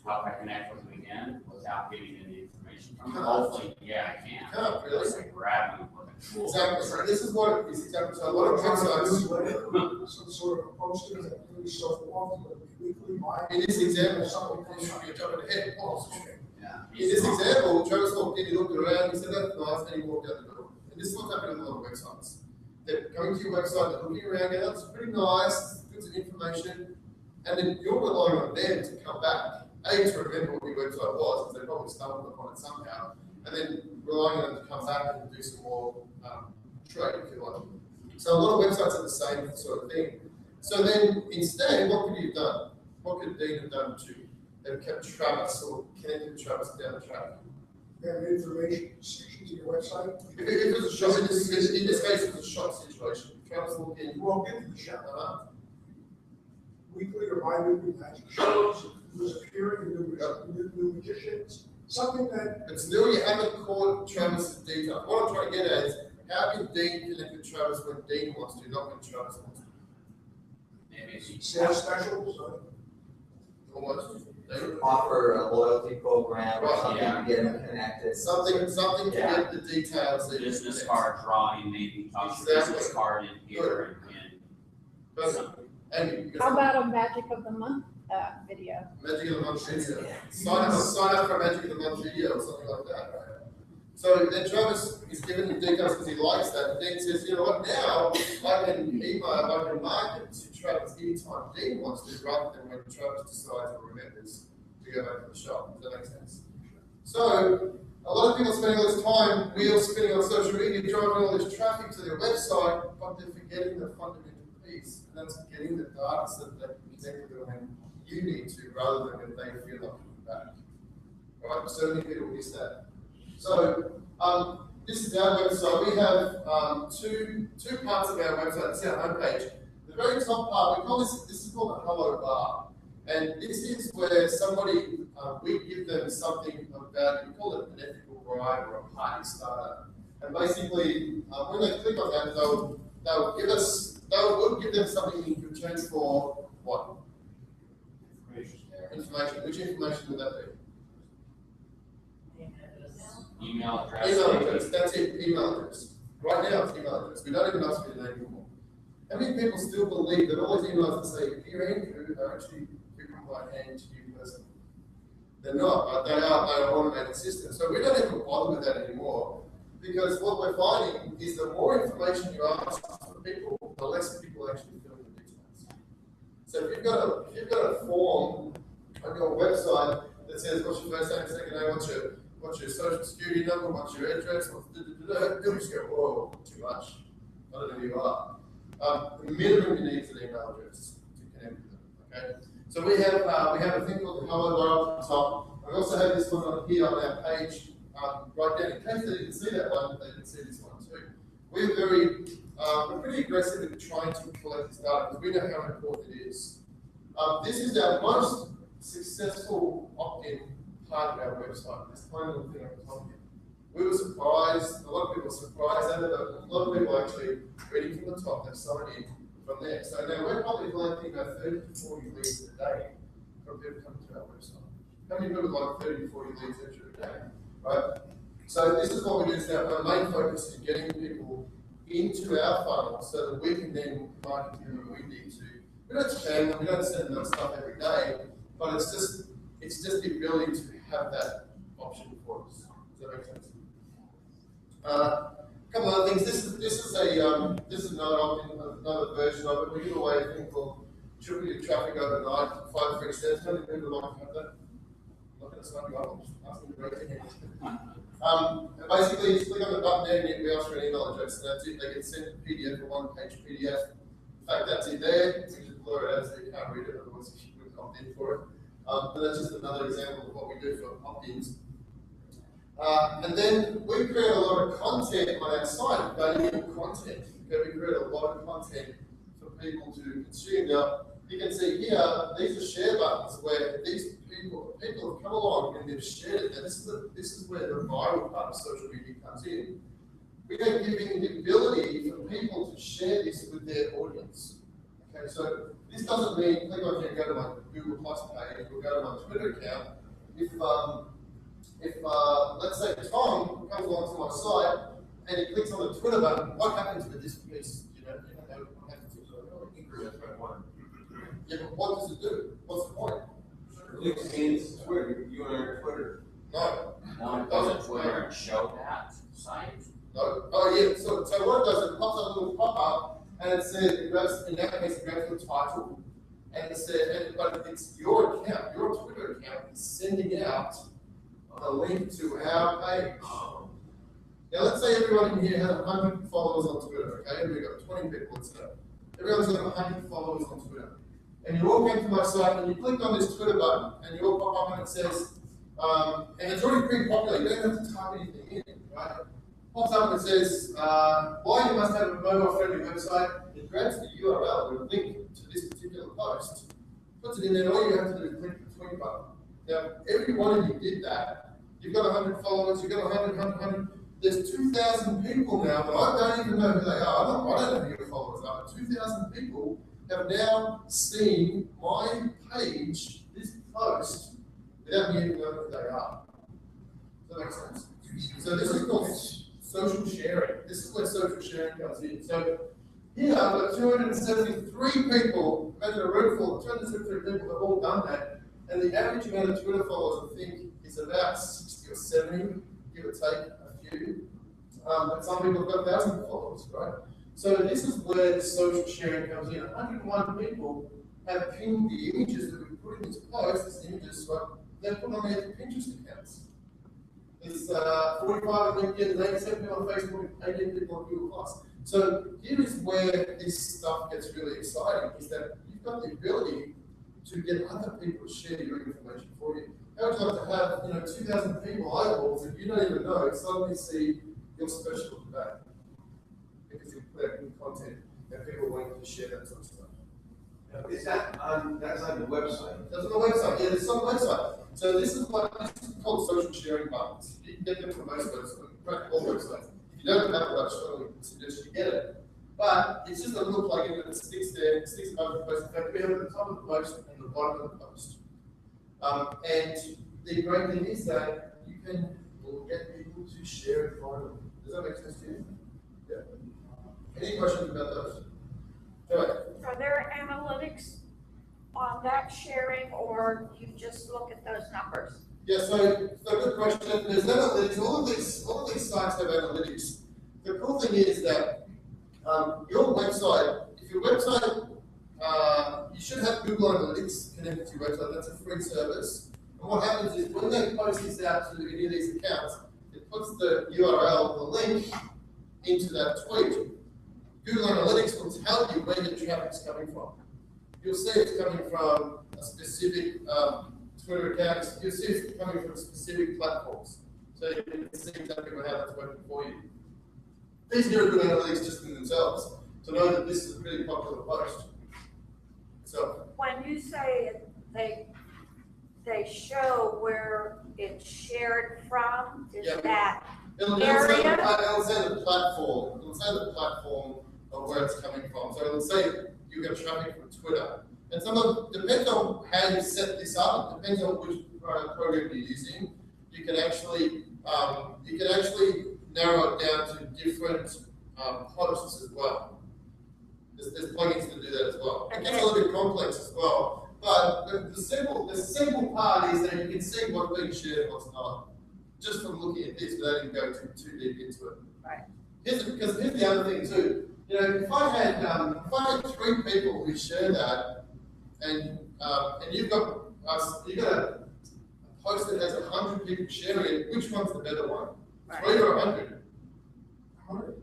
How can I connect with him again without getting any information from him? Hopefully, yeah, I can. Can't really. Just like grab him with a tool. Exactly. So this is what it is. Exactly. So a lot of websites. Some sort of posting that really shows off weekly. In this example, something should be jumping ahead. Yeah. In this example, Travis walked in, he looked around, he said, that's nice, and he walked out the door. And this is what's happening with a lot of websites. They're coming to your website, they're looking around, going, that's pretty nice, good some information, and then you're relying on them to come back, to remember what your website was, because they probably stumbled upon it somehow, and then relying on them to come back and do some more trade, if you like. So a lot of websites are the same sort of thing. So then, instead, what could you have done? What could Dean have done to have kept Travis or connected Travis down the track? You have information sections in your website. If it was a shop, in this case, it was a shop situation. Travis walked in. You walk into the shop. Weekly or bi-weekly magic shows, who's appearing, new magicians, something that. But still, you haven't caught Travis's detail. What I'm trying to get at is, how can Dean connect with Travis when Dean wants to, not when Travis wants to? Maybe if he Sales specials. Almost. Offer a loyalty program or Right, something yeah. to get them connected. Something to Yeah. get the details. That business card drawing, maybe toss your Exactly. business card in here Perfect. And How about a magic of the month Video? Magic of the Month video. Sign up for a Magic of the Month video or something like that. So then Travis is given the details because he likes that, and Dean says, you know what, now I can email, I can market to Travis anytime Dean wants to, rather than when Travis decides or remembers to go back to the shop. Does that make sense? So a lot of people spending all this time wheel spinning on social media, driving all this traffic to their website, but they're forgetting the fundamental piece, and that's getting the data so that they can connect with it when you need to, rather than when they feel like coming back. Right? So many people miss that. So this is our website. We have two parts of our website. This is our homepage. The very top part, we call this is called a hello bar. And this is where somebody, we give them something of value. We call it an ethical bribe or a party starter. And basically, when they click on that, we'll give them something in return for what? Information. Which information would that be? Email address. Email address. That's it. Email address. Right now, it's email address. We don't even ask for your name anymore. How many people still believe that all these emails that say "Dear Andrew" are actually written by hand to you personally? They're not. But they are automated systems. So we don't even bother with that anymore, because what we're finding is the more information you ask for people, the less people actually fill in the details. So if you've got a form on your website that says what's your first name, second name, what's your social security number, what's your address, they'll just go, whoa, too much. I don't know who you are. The minimum you need is an email address to connect with them. Okay. So we have a thing called the hello bar at the top. We also have this one on here on our page, right down. In case they didn't see that one, they didn't see this one too. We're pretty aggressive in trying to collect this data because we know how important it is. This is our most successful opt-in part of our website. This tiny little thing on the top here. We were surprised, a lot of people were surprised, and a lot of people actually reading from the top have signed in from there. So now we're probably collecting about 30 to 40 leads a day from people coming to our website. How many people like 30 to 40 leads a day? Right? So this is what we do now. Our main focus is getting people into our funnel so that we can then market to them when we need to. We don't spam them, we don't send them stuff every day, but it's just the ability to have that option for us. Does that make sense? A couple other things. This is another version of it. We give away a thing called Triple Your Traffic Overnight, 5 free cents. How many people like to have that? I'm not going to sign you up. I'm just asking the right thing. And basically, you click on the button there, and we ask for an email address, and that's it. They get sent a PDF, a one-page PDF. In fact, that's it there. We just blur it out so you can't read it, otherwise you wouldn't opt in for it. But that's just another example of what we do for opt-ins. And then we create a lot of content on our site, valuable content. Okay, we create a lot of content for people to consume. Now, you can see here, these are share buttons where these people have come along and they've shared it. And this is where the viral part of social media comes in. We are giving the ability for people to share this with their audience. Okay, so this doesn't mean click on here, go to my Google Plus page, or go to my Twitter account. If let's say Tom comes along to my site and he clicks on the Twitter button, what happens with this piece? You know what happens with it? Yeah, but what does it do? What's the point? It extends Twitter. You and I are Twitter. No. No, it doesn't Twitter and show that site. No. Oh yeah. So what it does, it pops up a little pop-up and it says, in that case, it grabs the title and it says, but it's your account, your Twitter account is sending out a link to our page. Now let's say everyone in here has 100 followers on Twitter, okay? We've got 20 people, let's say. Everyone's got 100 followers on Twitter. And you all came to my site and you clicked on this Twitter button and you all pop up and it says, and it's already pre-populated, you don't have to type anything in, right? Pops up and it says, why you must have a mobile-friendly website. It grabs the URL or a link to this particular post, puts it in there, and all you have to do is click the tweet button. Now, every one of you did that. You've got 100 followers, you've got 100. There's 2,000 people now that I don't even know who they are. I don't know who your followers are, but 2,000 people have now seen my page, this post, without me even knowing who they are. Does that make sense? So this is called social sharing. This is where social sharing comes in. So here I've got 273 people, imagine a room full of 273 people have all done that, and the average amount of Twitter followers, I think, is about 60 or 70, give or take a few. But some people have got 1,000 followers, right? So this is where the social sharing comes in. 101 people have pinned the images that we put in this post, these images, right? They're put on their Pinterest accounts. There's 45 on LinkedIn, 87 people on Facebook, 18 people on Google+. So here is where this stuff gets really exciting, is that you've got the ability to get other people to share your information for you. How would you like to have 2,000 people eyeballs that you don't even know suddenly see your special today? Because you put out new content and people want to share that sort of stuff. Is that that's on the website? That's on the website, yeah, it's on the website. So this is called social sharing buttons. You can get them from most websites, all websites. If you don't have it, I strongly suggest you get it. But it's just a little plugin that sticks there, it sticks above the post. In fact, we have it at the top of the post and the bottom of the post. And the great thing is that you can get people to share it finally. Does that make sense to you? Yeah. Any questions about those? Go ahead. Are there analytics on that sharing, or you just look at those numbers? Yeah, so good question. There's analytics. All of these sites have analytics. The cool thing is that your website, if your website, you should have Google Analytics connected to your website. That's a free service. And what happens is when they post this out to any of these accounts, it puts the URL, the link, into that tweet. Google Analytics will tell you where your traffic's coming from. You'll see it's coming from a specific Twitter account. You'll see it's coming from specific platforms. So you can see exactly how that's working for you. These are good analytics just in themselves to know that this is a really popular post. So when you say they show where it's shared from, is that it'll say the platform. It'll say the platform of where it's coming from. So it'll say you get traffic from Twitter. And depends on how you set this up. It depends on which program you're using. You can actually narrow it down to different posts as well. There's plugins to do that as well. It gets a little bit complex as well. But the simple part is that you can see what's being shared and what's not, just from looking at this without even going too deep into it. Right. Here's the other thing too. If I had 3 people who share that, and you've got a post that has 100 people sharing it, which one's the better one? Right. 3 or 100? 100.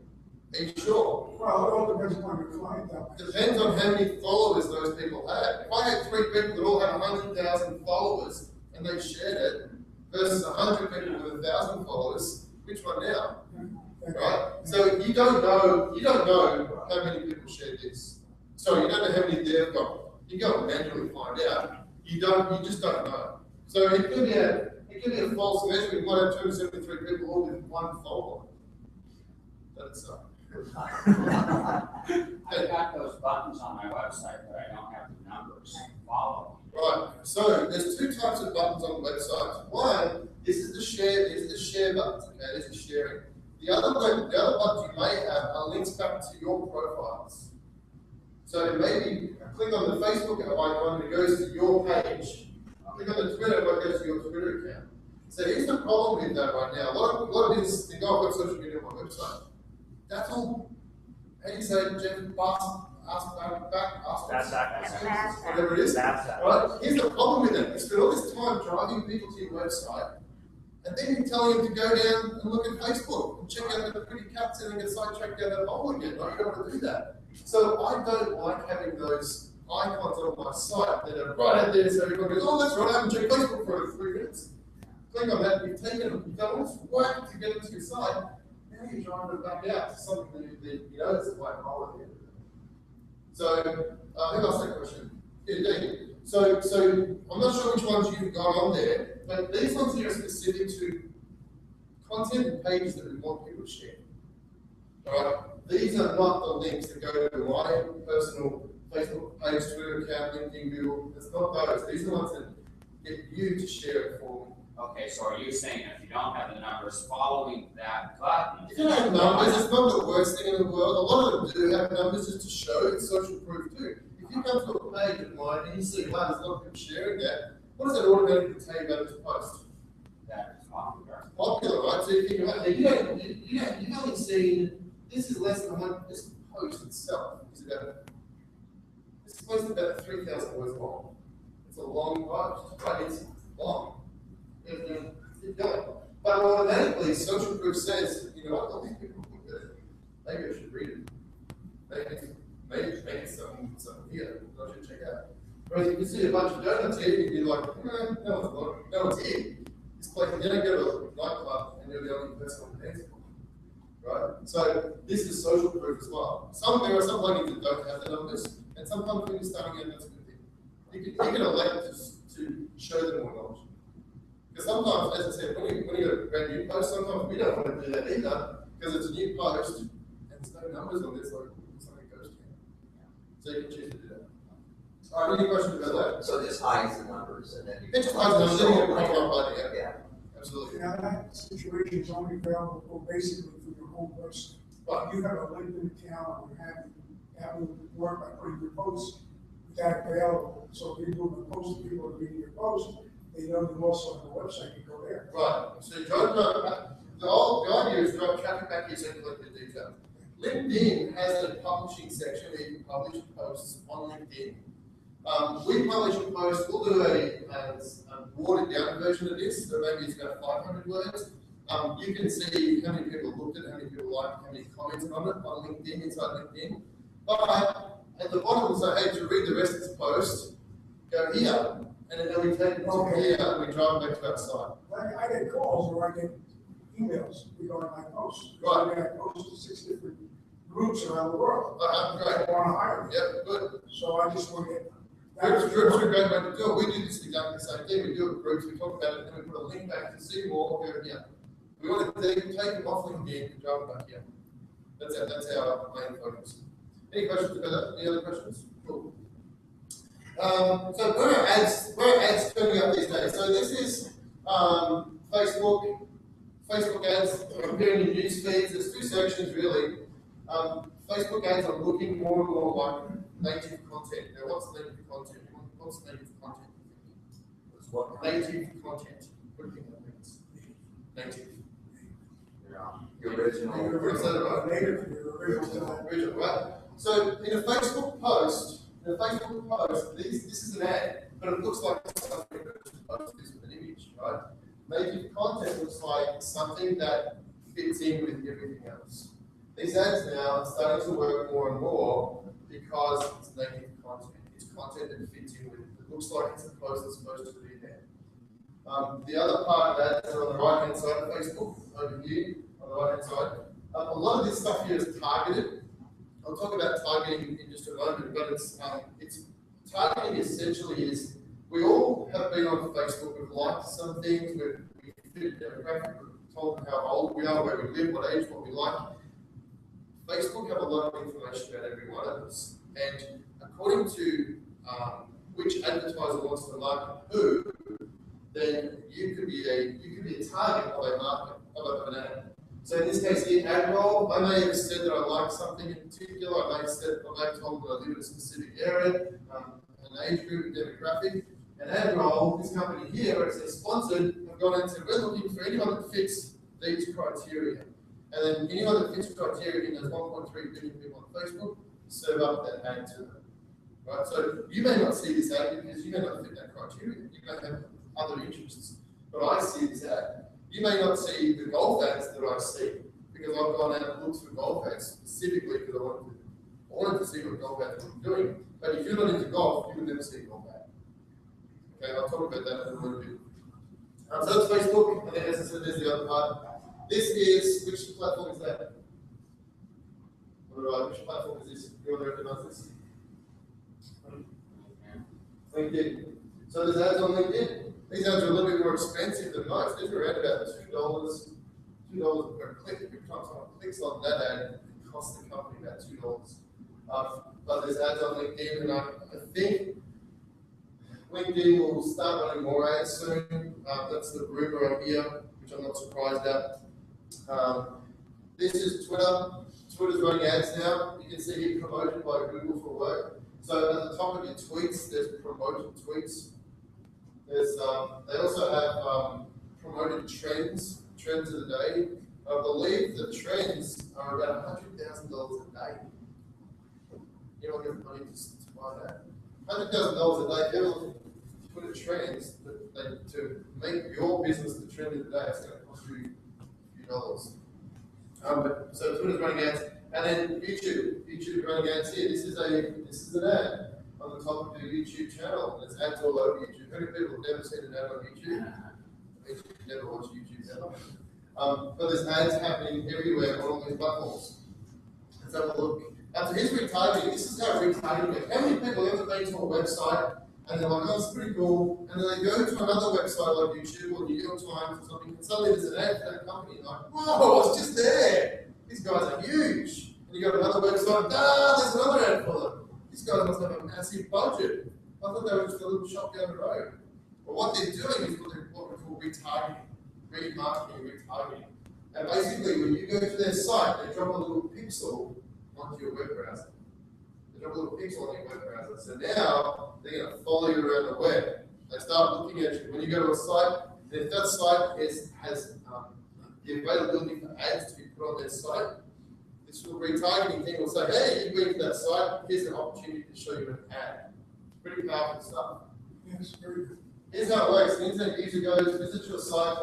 Are you sure? Well, it all depends upon your client. Depends on how many followers those people have. If I had 3 people that all have 100,000 followers and they shared it, versus 100 people with 1,000 followers, which one now? Right? So you don't know how many people shared this. So you don't know how many they've got. You go and manually find out. You just don't know. So it could be a false measure. You might have 273 people all with 1 follower. That's I've got those buttons on my website, but I don't have the numbers to follow. Right. So there's 2 types of buttons on the website. One, this is the share buttons. Okay, this is sharing. The other buttons you may have are links back to your profiles. So maybe click on the Facebook icon and it goes to your page. Click on the Twitter and it goes to your Twitter account. So here's the problem with that right now. A lot of businesses think, oh, I've got social media on my website. That's all. How do you say it, Jeff? Whatever it is. Right? Here's the problem with it. You spend all this time driving people to your website, and then you're telling them to go down and look at Facebook and check out the pretty cats and then get sidetracked down that hole again. Right? You don't want to do that. So I don't like having those icons on my site that are right out there so everyone goes, oh, that's right, I haven't checked Facebook for 3 minutes. Click on that, you've done all this work to get into your site. Now you're trying to back out to something that you know is a white hole at the end of it. So, who asked that question? Yeah, David. So I'm not sure which ones you've got on there, but these ones here are specific to content and pages that we want people to share. All right? These are not the links that go to my personal Facebook page, Twitter account, LinkedIn, Google. It's not those. These are the ones that get you to share it for me. Okay, so are you saying if you don't have the numbers following that button? If you don't have numbers, it's not the worst thing in the world. A lot of them do have numbers just to show it's social proof too. If you come to a page of mine and you see, wow, there's a lot of people sharing that, what does that automatically tell you about this post? That is popular. popular, right? So you think about it, you've only seen, this is less than this post itself is about, this post is about 3,000 words long. It's a long post, right? It's long. Keep going. But automatically, social proof says, you know what, all these people look at it. Maybe I should read it. Maybe something here that I should check out. Whereas you can see a bunch of donuts here, you'd be like, no one's here. It's like you don't go to a nightclub and you're the only person on the dance floor. Right? So this is social proof as well. There are some plugins that don't have the numbers, and sometimes when you're starting out, that's a good thing. You can elect to show them more knowledge. Because sometimes, as I said, when you get a brand new post, sometimes we don't want to do that either, because it's a new post and there's no numbers on this, like something goes to you. So you can choose to do that. All right, any questions about that? So this hides the numbers and then you. It just hides the numbers, then you can pop up, yeah. Absolutely. Now, that situation is only available basically for your own person. But you have a LinkedIn account or that will work by putting your posts that available. So if you're doing a post, people are reading your post, they know you also have a website, you go there. Right. So the idea is drive traffic back here so you can collect the detail. LinkedIn has a publishing section where you can publish posts on LinkedIn. We publish a post, we'll do a watered down version of this, so maybe it's about 500 words. You can see how many people looked at it, how many people liked it, how many commented on it on LinkedIn, inside LinkedIn. But at the bottom, we'll say, hey, to read the rest of this post, go here. And then we take it from here and we drive back to our site. I get calls or I get emails regarding my posts. Right. I get posts to 6 different groups around the world. Great. They want to hire me. Yep, good. So I just want to get. Groups are a great way to do it. We do this exactly the same thing. We do it with groups, we talk about it, and then we put a link back to see more, go here. We want to take them off LinkedIn and drive back here. That's our main focus. Any questions about that? Any other questions? Cool. So where are ads turning up these days? So this is Facebook ads appearing in news feeds. There's two sections really. Facebook ads are looking more and more like native content. Now what's native content? What's native content? What's what? Native content. What do you think that means? Native. The original. Original, right? So in a Facebook post, this is an ad, but it looks like something that post this with an image, right? Native content looks like something that fits in with everything else. These ads now are starting to work more and more because it's native content. It's content that fits in with it. It looks like it's a post that's supposed to be there. The other part of ads are on the right hand side of Facebook, over here, on the right hand side. A lot of this stuff here is targeted. I'll talk about targeting in just a moment, but it's targeting essentially is we all have been on Facebook, we've liked some things, we fit a demographic, we've told them how old we are, where we live, what age, what we like. Facebook have a lot of information about every one of us, and according to which advertiser wants to market who, then you could be a target of a market of an ad. So in this case here, ad role, I may have said that I like something in particular, I may have told that I live in a specific area, an age group, a demographic. An ad role, this company here, where it says sponsored, have gone and said, we're looking for anyone that fits these criteria. And then anyone that fits criteria in those 1.3 billion people on Facebook, serve up that ad to them. Right? So you may not see this ad because you may not fit that criteria. You may have other interests. But I see this ad. You may not see the golf ads that I see because I've gone out and looked for golf ads specifically because I wanted to see what golf ads were doing. But if you're not into golf, you would never see a golf ad. Okay, I'll talk about that in a little bit. So that's Facebook, and then as I said, there's the other part. This is, which platform is that? Which platform is this? You want to recognize this? LinkedIn. So there's ads on LinkedIn. These ads are a little bit more expensive than most. These are around about $2 per click. Every time someone clicks on that ad, it costs the company about $2. But there's ads on LinkedIn, and I think LinkedIn will start running more ads soon. That's the rumor on here, which I'm not surprised at. This is Twitter. Twitter's running ads now. You can see here promoted by Google for Work. So at the top of your tweets, there's promoted tweets. There's they also have promoted trends. trends of the day. I believe the trends are about $100,000 a day. You don't get money to buy that. $100,000 a day, if you're looking to put in trends to make your business the trend of the day, it's going to cost you a few dollars. So Twitter's running ads, and then YouTube running ads here. This is an ad on the top of your YouTube channel. There's ads all over YouTube. Many people have never seen an ad on YouTube. You've never watched YouTube ever. But there's ads happening everywhere on all these platforms. Let's have a look. So here's retargeting. This is how retargeting works. How many people have ever been to a website and they're like, oh, it's pretty cool, and then they go to another website like YouTube or New York Times or something, and suddenly there's an ad for that company, and like, whoa, it's just there. These guys are huge. And you go to another website, there's another ad for them. These guys must have a massive budget. I thought they were just a little shop down the road. But what they're doing is what we call retargeting, remarketing, retargeting. And basically, when you go to their site, they drop a little pixel onto your web browser. They drop a little pixel on your web browser. So now they're going to follow you around the web. They start looking at you. When you go to a site, and if that site has the availability for ads to be put on their site, this little retargeting thing will say, hey, you went to that site, here's an opportunity to show you an ad. Pretty powerful stuff. Yes, very good. Here's how it works. The internet user goes, visits your site,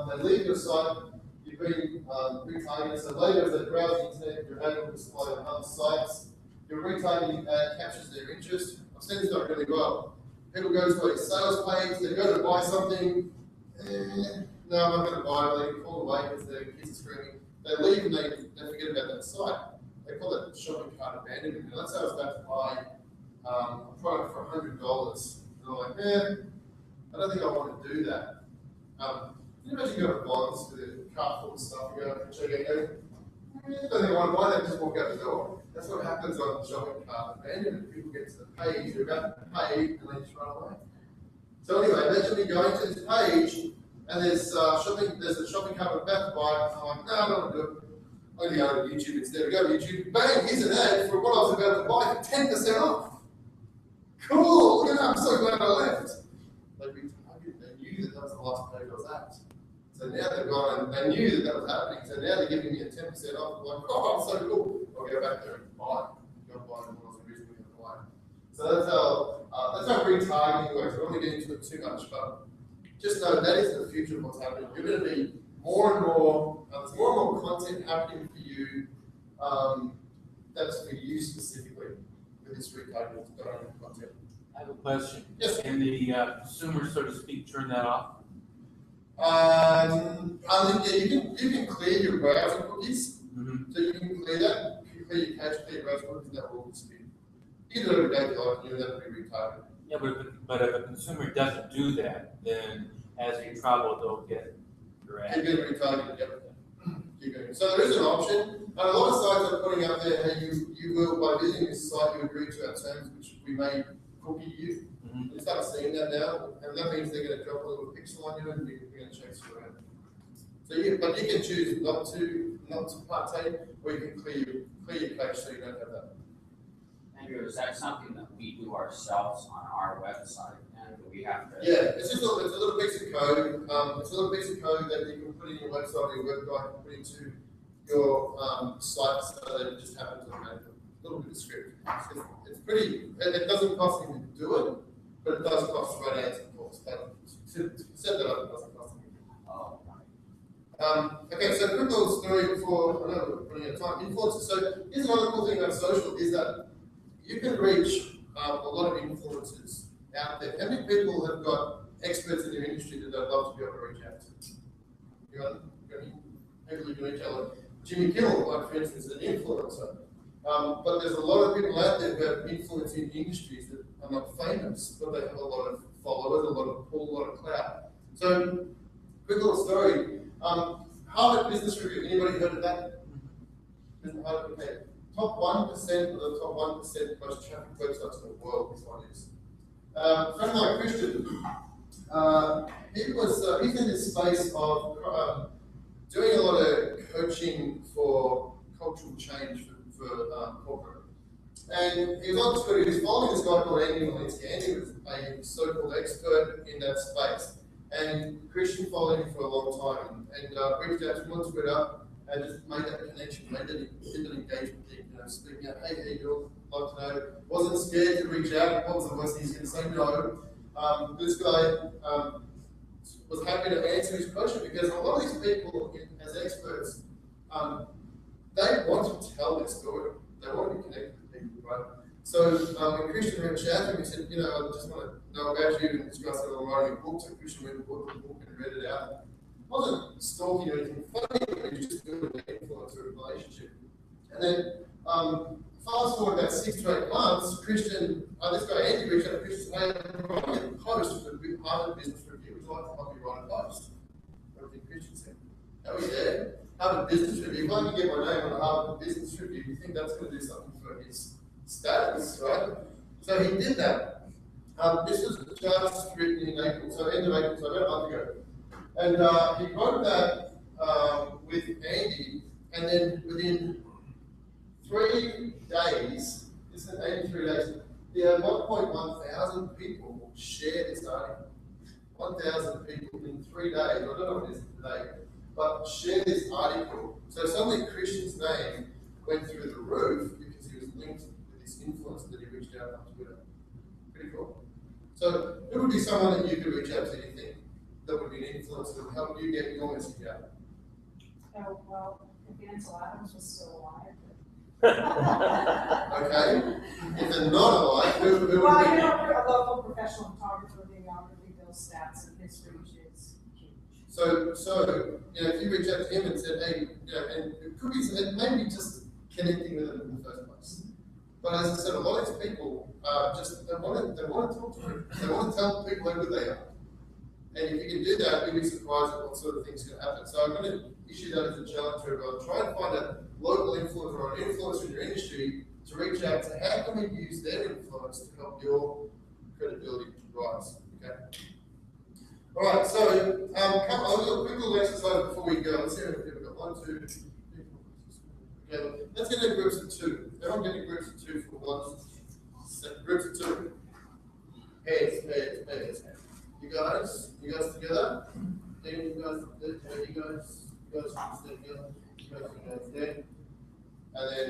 they leave your site, you've been retargeted. So later, as they browse the internet, you're able to display on other sites. Your retargeting ad captures their interest. I've seen this done really well. People go to a sales page, they go to buy something, no, I'm not going to buy it. They call away because their kids are screaming. They leave and they forget about that site. They call it shopping cart abandonment. And let's say I was about to buy a product for $100. And I'm like, I don't think I want to do that. Can you imagine you go to bonds with a cart full of stuff, you go to check out, I don't think I want to buy that, just walk out the door. That's what happens on shopping cart abandonment. People get to the page, they're about to pay, and they just run away. So anyway, imagine me going to this page, and there's a shopping cart I'm about to buy, and I'm like, no, I don't want to do it. I'm going to go to YouTube instead. We go to YouTube, bang, here's an ad for what I was about to buy for 10% off. Cool, look at that, I'm so glad I left. They retargeted, they knew that was the last page I was at. So now they've gone and they knew that was happening, so now they're giving me a 10% off. I'm like, oh, so cool. I'll go back there and buy it. Go buy what I was originally going to buy. So that's how retargeting works. I don't want to get into it too much, but just know that is the future of what's happening. You're going to be more and more, there's more and more content happening for you that's for you specifically with this retargeting content. I have a question. Yes. Can the consumer, so to speak, turn that off? You can clear your browser cookies. So you can clear that. You can clear your cache, clear your browser cookies, and that will disappear. You can do it every day if you like, and that'll be retargeted. Yeah, but if a consumer doesn't do that, then as you travel, they'll get your ad. Keep getting retargeted, yep. Keep going. So there is an option, and a lot of sites are putting up there, hey, you will, by visiting this site, you agree to our terms, which we may cookie you. You start seeing that now, and that means they're going to drop a little pixel on you, and you're going to chase you around. So but you can choose not to partake, or you can clear your cache so you don't have that. Andrew, is that something that we do ourselves on our website, and we have to? Yeah, it's just a little piece of code. It's a little piece of code that you can put in your website or your web guide, put into your site, so that it just happens automatically. A little bit of script. It's pretty. It doesn't cost anything to do it, but it does cost to run ads, of course. But to set that up, it doesn't cost anything. Oh, Okay, so a quick little story before I know we're running out of time. Influencers. So here's another cool thing about social is that you can reach a lot of influencers out there. How many people have got experts in their industry that they'd love to be able to reach out to? You got any people you can reach out to? Jimmy Kimmel, like for instance, is an influencer. But there's a lot of people out there who have influence in industries that are not famous, but they have a lot of followers, a lot of pull, a lot of clout. So, quick little story. Harvard Business Review, anybody heard of that? Okay. Top 1% of the top 1% most traffic websites in the world, this one is. A friend of mine, Christian, he's in this space of doing a lot of coaching for cultural change for corporate. And he was on Twitter, he was following this guy called Andy Malinsky. Andy was a so-called expert in that space. And Christian followed him for a long time and reached out to him on Twitter and just made that connection, made that engagement thing, speaking out, hey, how you doing? Like to know. Wasn't scared to reach out. What was the worst? He's going to say no. This guy was happy to answer his question because a lot of these people, as experts, they want to tell their story. They want to be connected to people, right? So when Christian reached out to him, he said, I just want to know about you. And this guy said, I'm writing a book. So Christian read the book and read it out. Wasn't stalking or anything funny, but he was just building an influencer relationship. And then fast forward about 6 to 8 months, Christian, this guy Andy reached out to Christian and said, hey, I'm writing a post for the Harvard Business Review. Would you like to help me write a post? Everything Christian said. Oh yeah, Harvard Business Review. If I can get my name on the Harvard Business Review, you think that's going to do something for his status, right? So he did that. This was just written in April, so end of April, so about a month ago. And he wrote that with Andy, and then within 3 days, this is 83 days, he had 1.1 thousand people share this article. 1,000 people in 3 days, I don't know what it is today, but share this article. So suddenly Christian's name went through the roof because he was linked with this influencer that he reached out on Twitter. Pretty cool. So who would be someone that you could reach out to, you think, that would be an influencer that would help you get your message out? Oh, well, if Ansel Adams was still alive. Okay. If they're not alive, who would be? Well, a local professional photographer being out to reveal stats and his reach is huge. So if you reach out to him and said, hey, and it could be, it may be just connecting with him in the first place. But as I said, a lot of these people they want to talk to him. They want to tell people how good they are. And if you can do that, you'll be surprised at what sort of things can happen. So I'm going to issue that as a challenge to everyone. Try and find a local influencer or an influencer in your industry to reach out to how can we use their influence to help your credibility rise. Okay. All right. So I'll do a quick little exercise before we go. Let's see if we've got 1, 2. Okay. Let's get into groups of 2. Everyone get in groups of 2 for 1 second. Groups of 2. Heads. You guys together? You guys stay together. You guys there. And then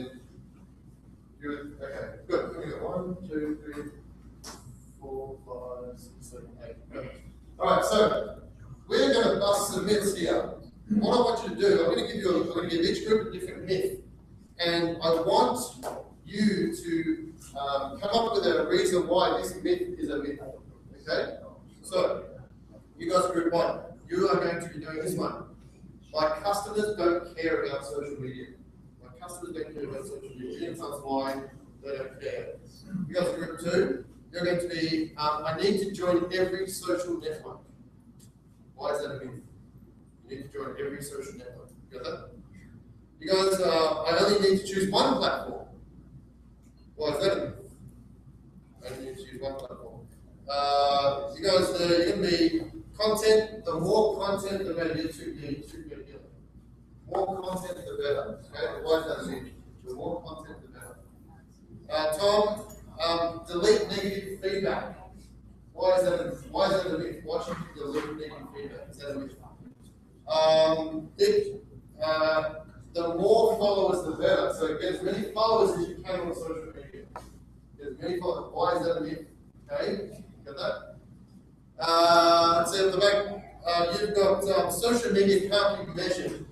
you're okay. Good. We got 1, 2, 3, 4, 5, 6, 7, 8. Good. All right. So we're going to bust some myths here. What I want you to do, I'm going to give each group a different myth, and I want you to come up with a reason why this myth is a myth. Okay. So, you guys group 1, you are going to be doing this one. My customers don't care about social media. My customers don't care about social media. That's why they don't care. You guys group 2, you're going to be, I need to join every social network. Why is that a myth? You need to join every social network. You got that? You guys, I only need to choose one platform. Why is that a myth? I only need to choose one platform. You guys, you're going to be content. The more content, the better. YouTube get more content, the better. Okay? Why is that mean? The more content, the better. Tom, delete negative feedback. Why is that a myth? Why should you delete negative feedback? Is that a myth? Dick, the more followers, the better. So get as many followers as you can on social media. Get as many followers. Why is that a myth? Okay. Got that? Let's see at the back. You've got social media can't be measured.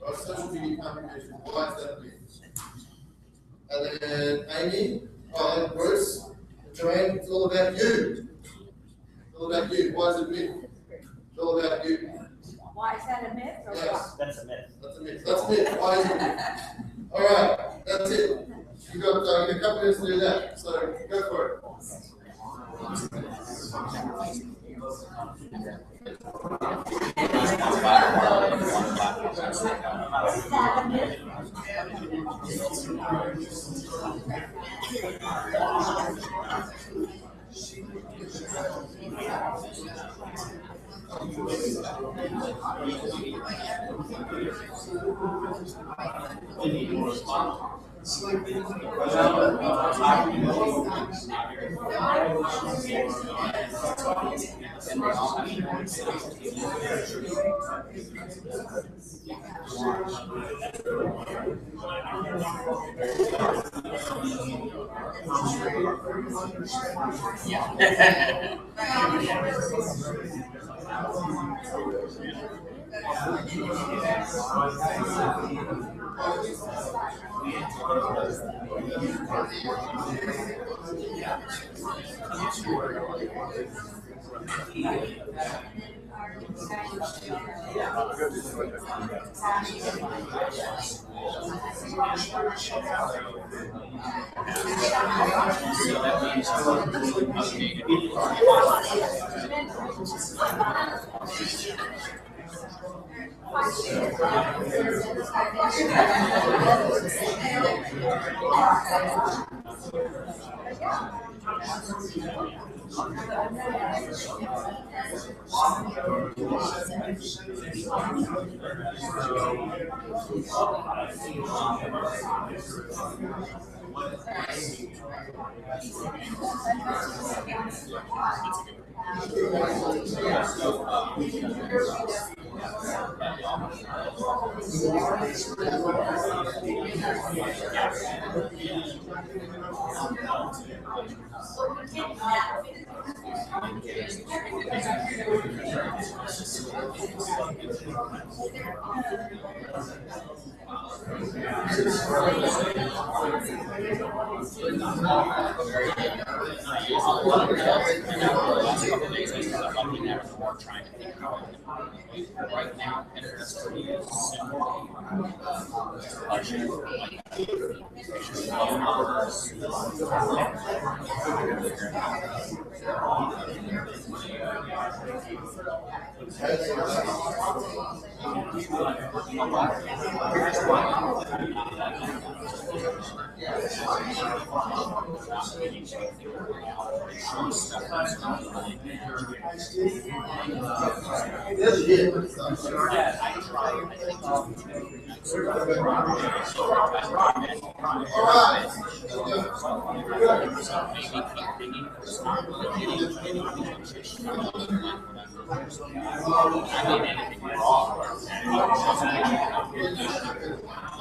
Right, social media can't be measured. Why is that a myth? And then Amy, Bruce, Joanne, it's all about you. It's all about you. Why is it a myth? It's all about you. Why is that a myth? Or yes. That's a myth. That's a myth. That's a myth. Why is it a myth? All right, that's it. You've got a couple minutes to do that. So go for it. Trying to figure out right now, Pinterest to me is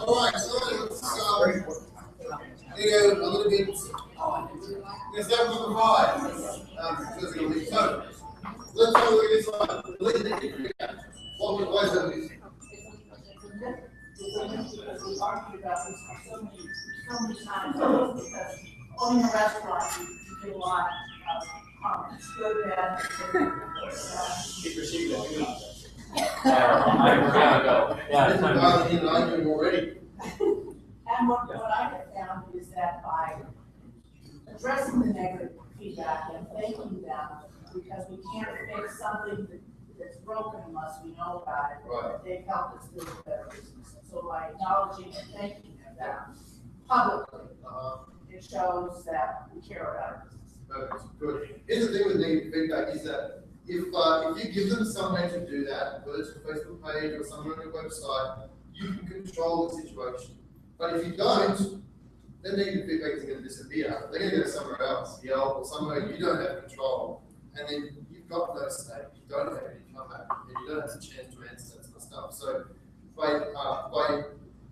Alright, so a little bit. Let's have number 5. So, let's have a look at this one. Why is that? Because we argued about this for so many times, because owning a restaurant, you get a lot of comments, good, bad. Keep receiving it. I gotta go. Yeah, already. And what I have found is that by addressing the negative feedback and thanking them, because we can't fix something that's broken unless we know about it, right. They've helped us build a better business. And so by acknowledging and thanking them publicly, it shows that we care about our business. That's good. Here's the thing with negative feedback is that if you give them some way to do that, whether it's a Facebook page or somewhere on your website, you can control the situation. But if you don't, then negative feedback is going to disappear. They're going to go somewhere else, Yelp or somewhere you don't have control, and then you've got no stake. You don't have any comeback, and you don't have a chance to answer that sort of stuff. So by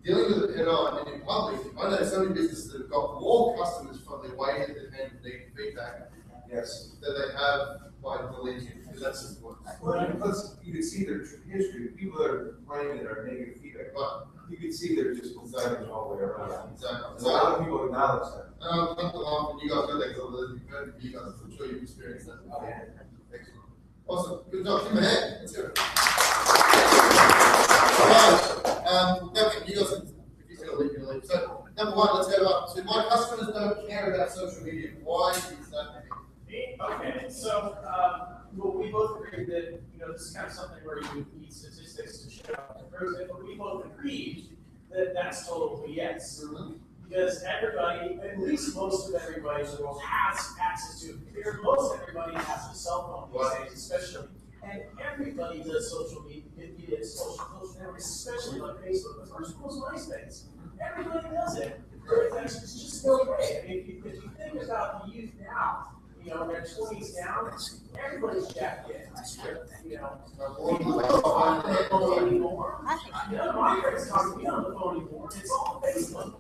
dealing with it head on and in public, I know so many businesses that have got more customers from the way that they've handled negative feedback. Yes, that they have by deleting it, because that's important. Well, plus you can see their history. People that are complaining that are negative feedback, but you can see they're just deciding all the way around. Exactly. So a lot of people acknowledge that. Not the long, you guys know that because you've heard from you guys. I'm sure you've experienced that. Yeah. Excellent. Awesome. Good job. Give him a hand. Let's hear it. All right. Okay, you guys, if you're going to leave, you're going to leave. So, number 1, let's go up. So, my customers don't care about social media. Why is that? Okay, so well, we both agree that this is kind of something where you need statistics to show. For example, we both agreed that that's totally yes, because everybody, at least most of everybody in the world, has access to a computer. Most everybody has a cell phone these days, especially, and everybody does social media, social networks, especially like Facebook. The first was MySpace. Everybody does it. It's just no way. I mean, if you think about the youth now, you know, their 20s down, everybody's jacked in. You know, on the phone anymore. None of my friends talk to me on the phone anymore. It's all Facebook.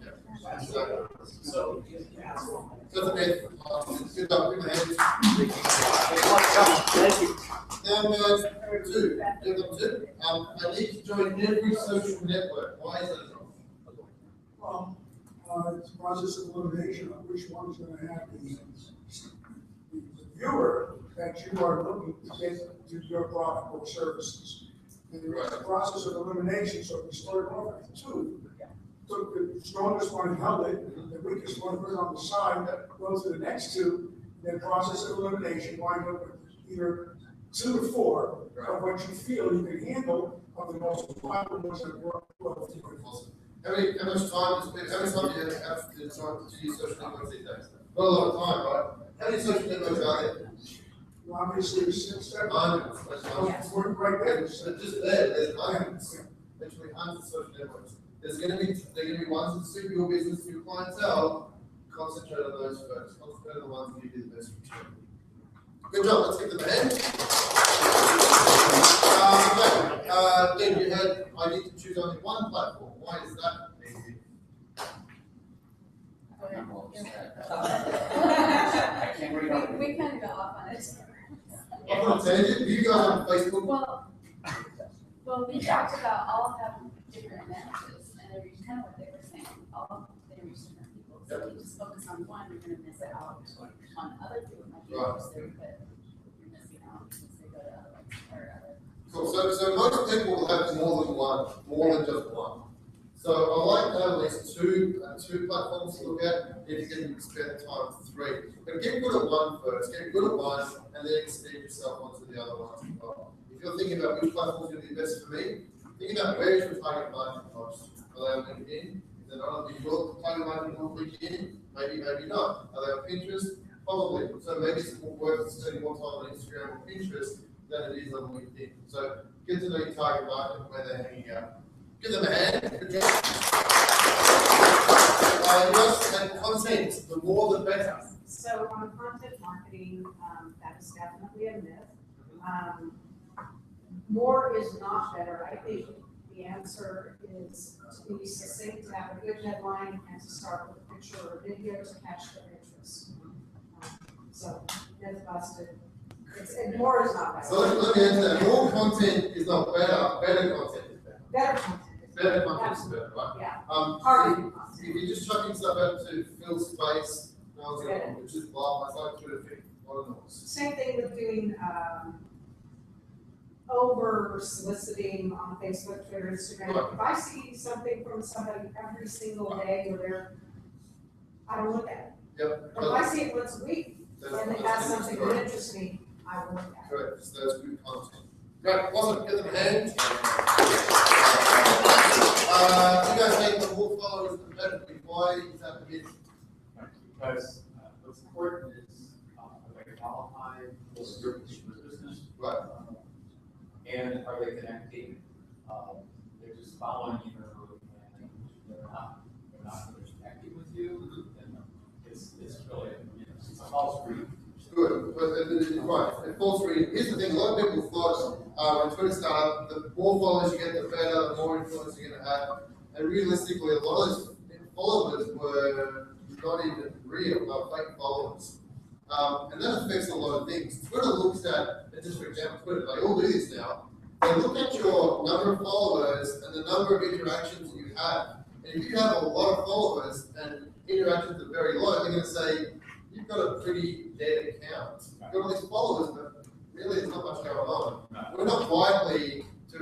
So, yeah. So good job, good hands. Thank you. Number two, I need to join every social network. Why is that? It's a process of elimination of which one's gonna have the viewer that you are looking to get to your product or services. And it's a process of elimination, so we started off with two. Took the strongest one and held it, the weakest one put it on the side, go to the next two, then process of elimination, wind up with either 2 to 4 of what you feel you can handle of the most popular ones that work well for you. How much time do you have to use social networks these days? Not a lot of time, right? How many social networks are there? Well, obviously, there's 6, 7. Hundreds. Right there. So just there's hundreds, literally hundreds of social networks. There are going to be ones that suit your business, your clientele. Concentrate on those first. Concentrate on the ones that give you the best return. Good job. Let's give them a hand. Then you had, I need to choose only one platform. Why is that easy? I can't read on We kind of got off on it. I'm not saying you guys on Facebook. Well, we talked about all have different advantages, and they reach kind of what they were saying, all they reach different people. So if you just focus on one, you're gonna miss out on other people might be interested, but you're missing out because they go to other other. Cool. So most people will have more than one, more than just one. So I like to have at least two platforms to look at. If you can spend time for 3, but get good at one first. Get good at one, and then extend yourself onto the other ones as well. If you're thinking about which platform is going to be best for me, think about where is your target market most. Are they on LinkedIn? If they're not on your target market on LinkedIn, maybe not. Are they on Pinterest? Probably. So maybe it's more worth spending more time on Instagram or Pinterest than it is on LinkedIn. So get to know your target market, where they're hanging out. Give them a hand. Good job. Yes, and content, the more the better. So on content marketing, that is definitely a myth. More is not better. I think the answer is to be succinct, to have a good headline, and to start with a picture or a video to catch their interest. So myth busted. And more is not better. So let me answer that. More content is not better. Better content is better. Better content. Better content is better, right? Yeah. If you're just chucking stuff out to fill space, no one's going to, which is blah. It's like Twitter feed. What a noise. Same thing with doing over soliciting on Facebook, Twitter, Instagram. Right. If I see something from somebody every single day where they're, I don't look at it. Yep. But if I see it once a week and it has something that interests me, I will look at it. Correct. So that's good content. Great. Awesome. Give them a hand. You guys think the more followers the better? Why is that the case? Because what's important is are they qualified for your business? Right. And are they connecting? They're just following you, and they're not connecting with you. Then it's really it's a false read. Good. Right. A false read. Here's the thing. A lot of people thought when Twitter started, the more followers you get, the better. The more influence you're going to have. And realistically, a lot of those followers were not even real. They were fake followers. And that affects a lot of things. Twitter looks at, and just for example, Twitter, they all do this now. They look at your number of followers and the number of interactions you have. And if you have a lot of followers and interactions are very low, they're going to say, you've got a pretty dead account. You've got all these followers, but really there's not much going on. We're not likely to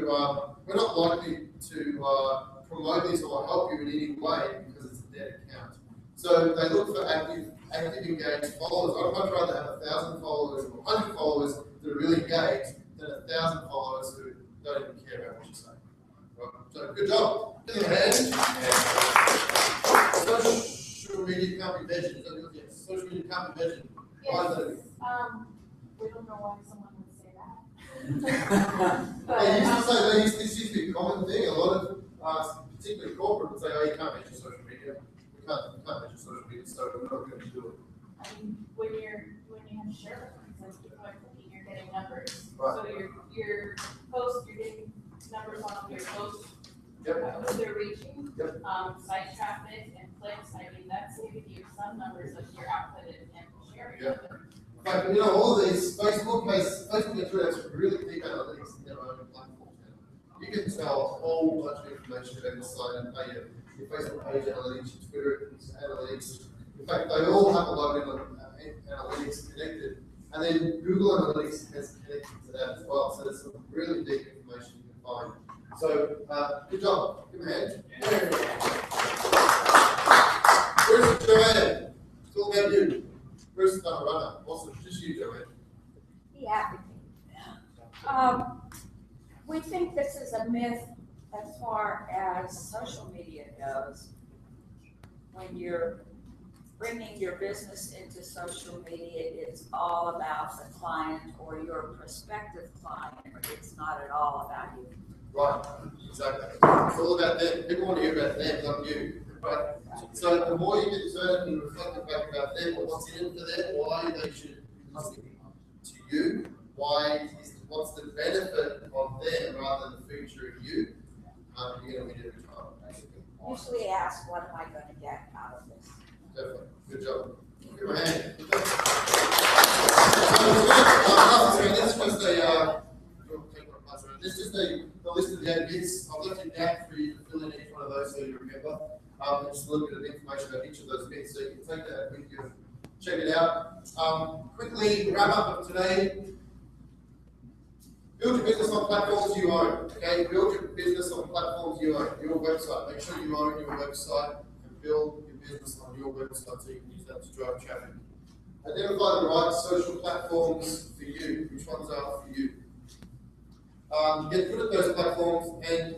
promote this or help you in any way because it's a dead account. So they look for active, engaged followers. I'd much rather have 1,000 followers or 100 followers that are really engaged than 1,000 followers who don't even care about what you say. Right? So good job. Give them a hand. Social media can't be measured. Yes. Social media can't be measured. Why is that? We don't know why someone would say that. They used to be a common thing. A lot of, particularly corporate, would say, oh, you can't measure social media. You can't manage your social media, so we're not going to do it. I mean, when you have share buttons, people are clicking, you're getting numbers. Right. So your post, you're getting numbers on your post, Yep. who they're reaching. Yep. Site traffic and clicks, I mean, that's giving you some numbers of your output and sharing. Yeah. In fact, you know, all of these Facebook and Twitter have really deep analytics in their own platforms now. You can tell a whole bunch of information about your site and how your Facebook page analytics, your Twitter analytics. In fact, they all have a lot of analytics connected. And then Google Analytics has connected to that as well. So there's some really deep information you can find. So, good job. Give me a hand. Where's Joanne? It's all about you. Where's the runner? Awesome. Just you, Joanne. Yeah. We think this is a myth as far as social media goes. When you're bringing your business into social media, it's all about the client or your prospective client. It's not at all about you. Right, exactly. It's all about them. People want to hear about them, not you. Right? So the more you get certain and reflective back about them, what's in it for them, why they should listen to you, what's the benefit of them rather than the feature of you, you're going to win every time, basically. Usually ask, what am I going to get out of this? Definitely. Good job. Give me a hand. This is just a list of the 8 bits. I've left it down for you to fill in each one of those so you remember. Just a little bit of information about each of those bits so you can take that with you and check it out. Quickly, wrap up of today. Build your business on platforms you own. Okay, build your business on platforms you own. Your website. Make sure you own your website and build your business on your website so you can use that to drive traffic. Identify the right social platforms for you. Which ones are for you? Get good at those platforms and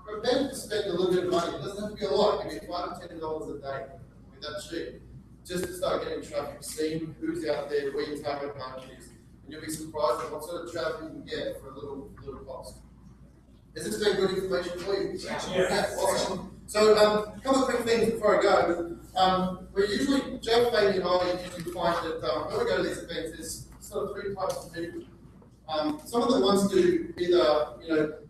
prepare to spend a little bit of money. It doesn't have to be a lot. It can be $5 to $10 a day. I mean, that's cheap. Just to start getting traffic, seeing who's out there, where your target market is. And you'll be surprised at what sort of traffic you can get for a little cost. Has this been good information for you? Yeah. Awesome. So, a couple of quick things before I go. We're usually, Jeff, Amy, and I usually find that when we go to these events, there's sort of 3 types of people. Some of the ones do either,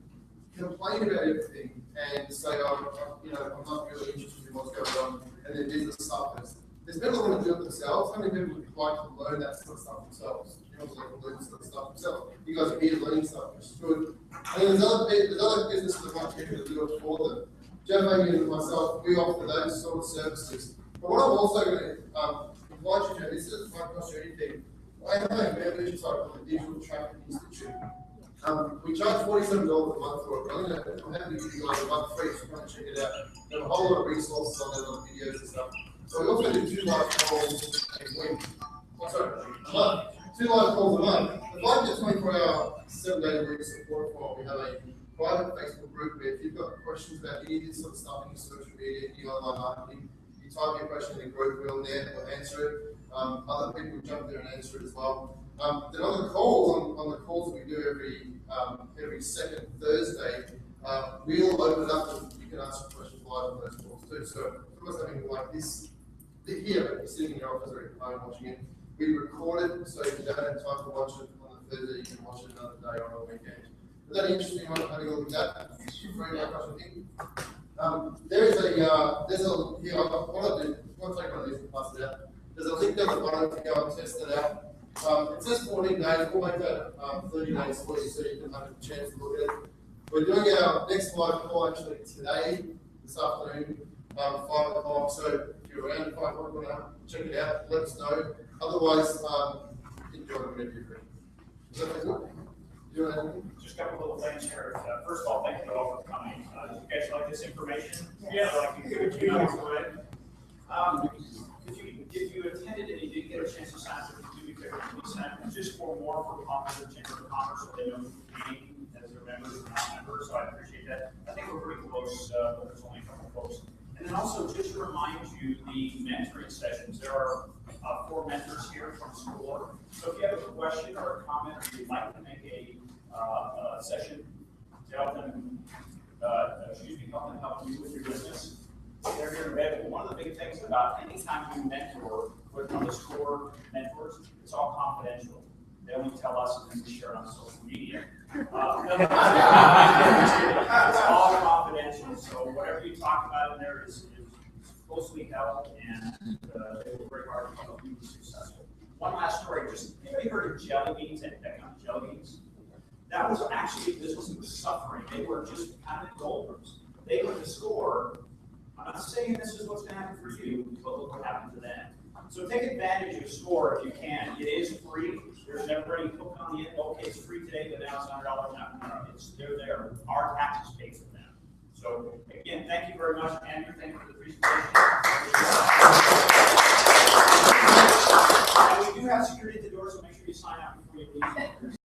complain about everything and say, I'm not really interested in what's going on, and their business suffers. There's people who want to do it themselves. How many people would like to learn that sort of stuff themselves? You know, like to learn this sort of stuff themselves. You guys are here learning stuff, which is good. And then there's other businesses that want people to do it for them. Jeff, Amy, and myself, we offer those sort of services. But what I'm also going to invite you to, this doesn't cost you anything. I have a membership site called the Digital Traffic Institute. We charge $47 a month for it. I'm happy to give you guys a month free if you want to check it out. We have a whole lot of resources on there, a lot of videos and stuff. So we also do 2 live calls a week. A month. 2 live calls a month. The 5 to 24-hour, 7-day-a-week support for we have a private Facebook group where if you've got questions about any of this sort of stuff in your social media, any online marketing, you type your question in the group, we'll answer it. Other people jump there and answer it as well. Then on the calls, on the calls that we do every second Thursday, we'll open it up and you can ask questions live on those calls too. So if you're something like this here, you're sitting in your office or at home watching it, we record it so if you don't have time to watch it on the Thursday, you can watch it another day or on a weekend. Is that interesting? You want to have a look at that? There's here, what I'll do, I'll take one of these and pass it out. There's a link down the bottom to go and test it out. It says 14 days, we'll make that 30 days for you so you can have a chance to look at it. We're doing our next live call actually today, this afternoon, 5 o'clock. So if you're around at 5 o'clock, check it out, let us know. Otherwise, enjoy it whenever you're free. Is that good? Just a couple of little things here. First of all, thank you all for coming. Do you guys like this information? Yeah, like you could do if you attended and you didn't get a chance to sign up, do me a favor, please sign up just for more for Congress or Chamber of Commerce, so they know who's meeting as their members and not members. So I appreciate that. I think we're pretty close, but there's only a couple of folks. And then also just to remind you, the mentoring sessions. There are 4 mentors here from school. So if you have a question or a comment, or you'd like to make a session to help them, help you with your business, they're here available. One of the big things about any time you mentor with one of the store mentors, it's all confidential. They only tell us and then we share it on social media. It's all confidential, so whatever you talk about in there is closely held, and they will work hard to help you be successful. One last story, just, have you heard of jelly beans, economic jelly beans? That was actually, this was suffering. They were just kind of doldrums. They went to store. I'm not saying this is what's going to happen for you, but look what happened to them. So take advantage of SCORE if you can. It is free. There's never any hook on the end. Okay, it's free today, but now it's $100. No, they're there. Our taxes pay for them. So again, thank you very much, Andrew. Thank you for the presentation. And we do have security at the door, so make sure you sign out before you leave.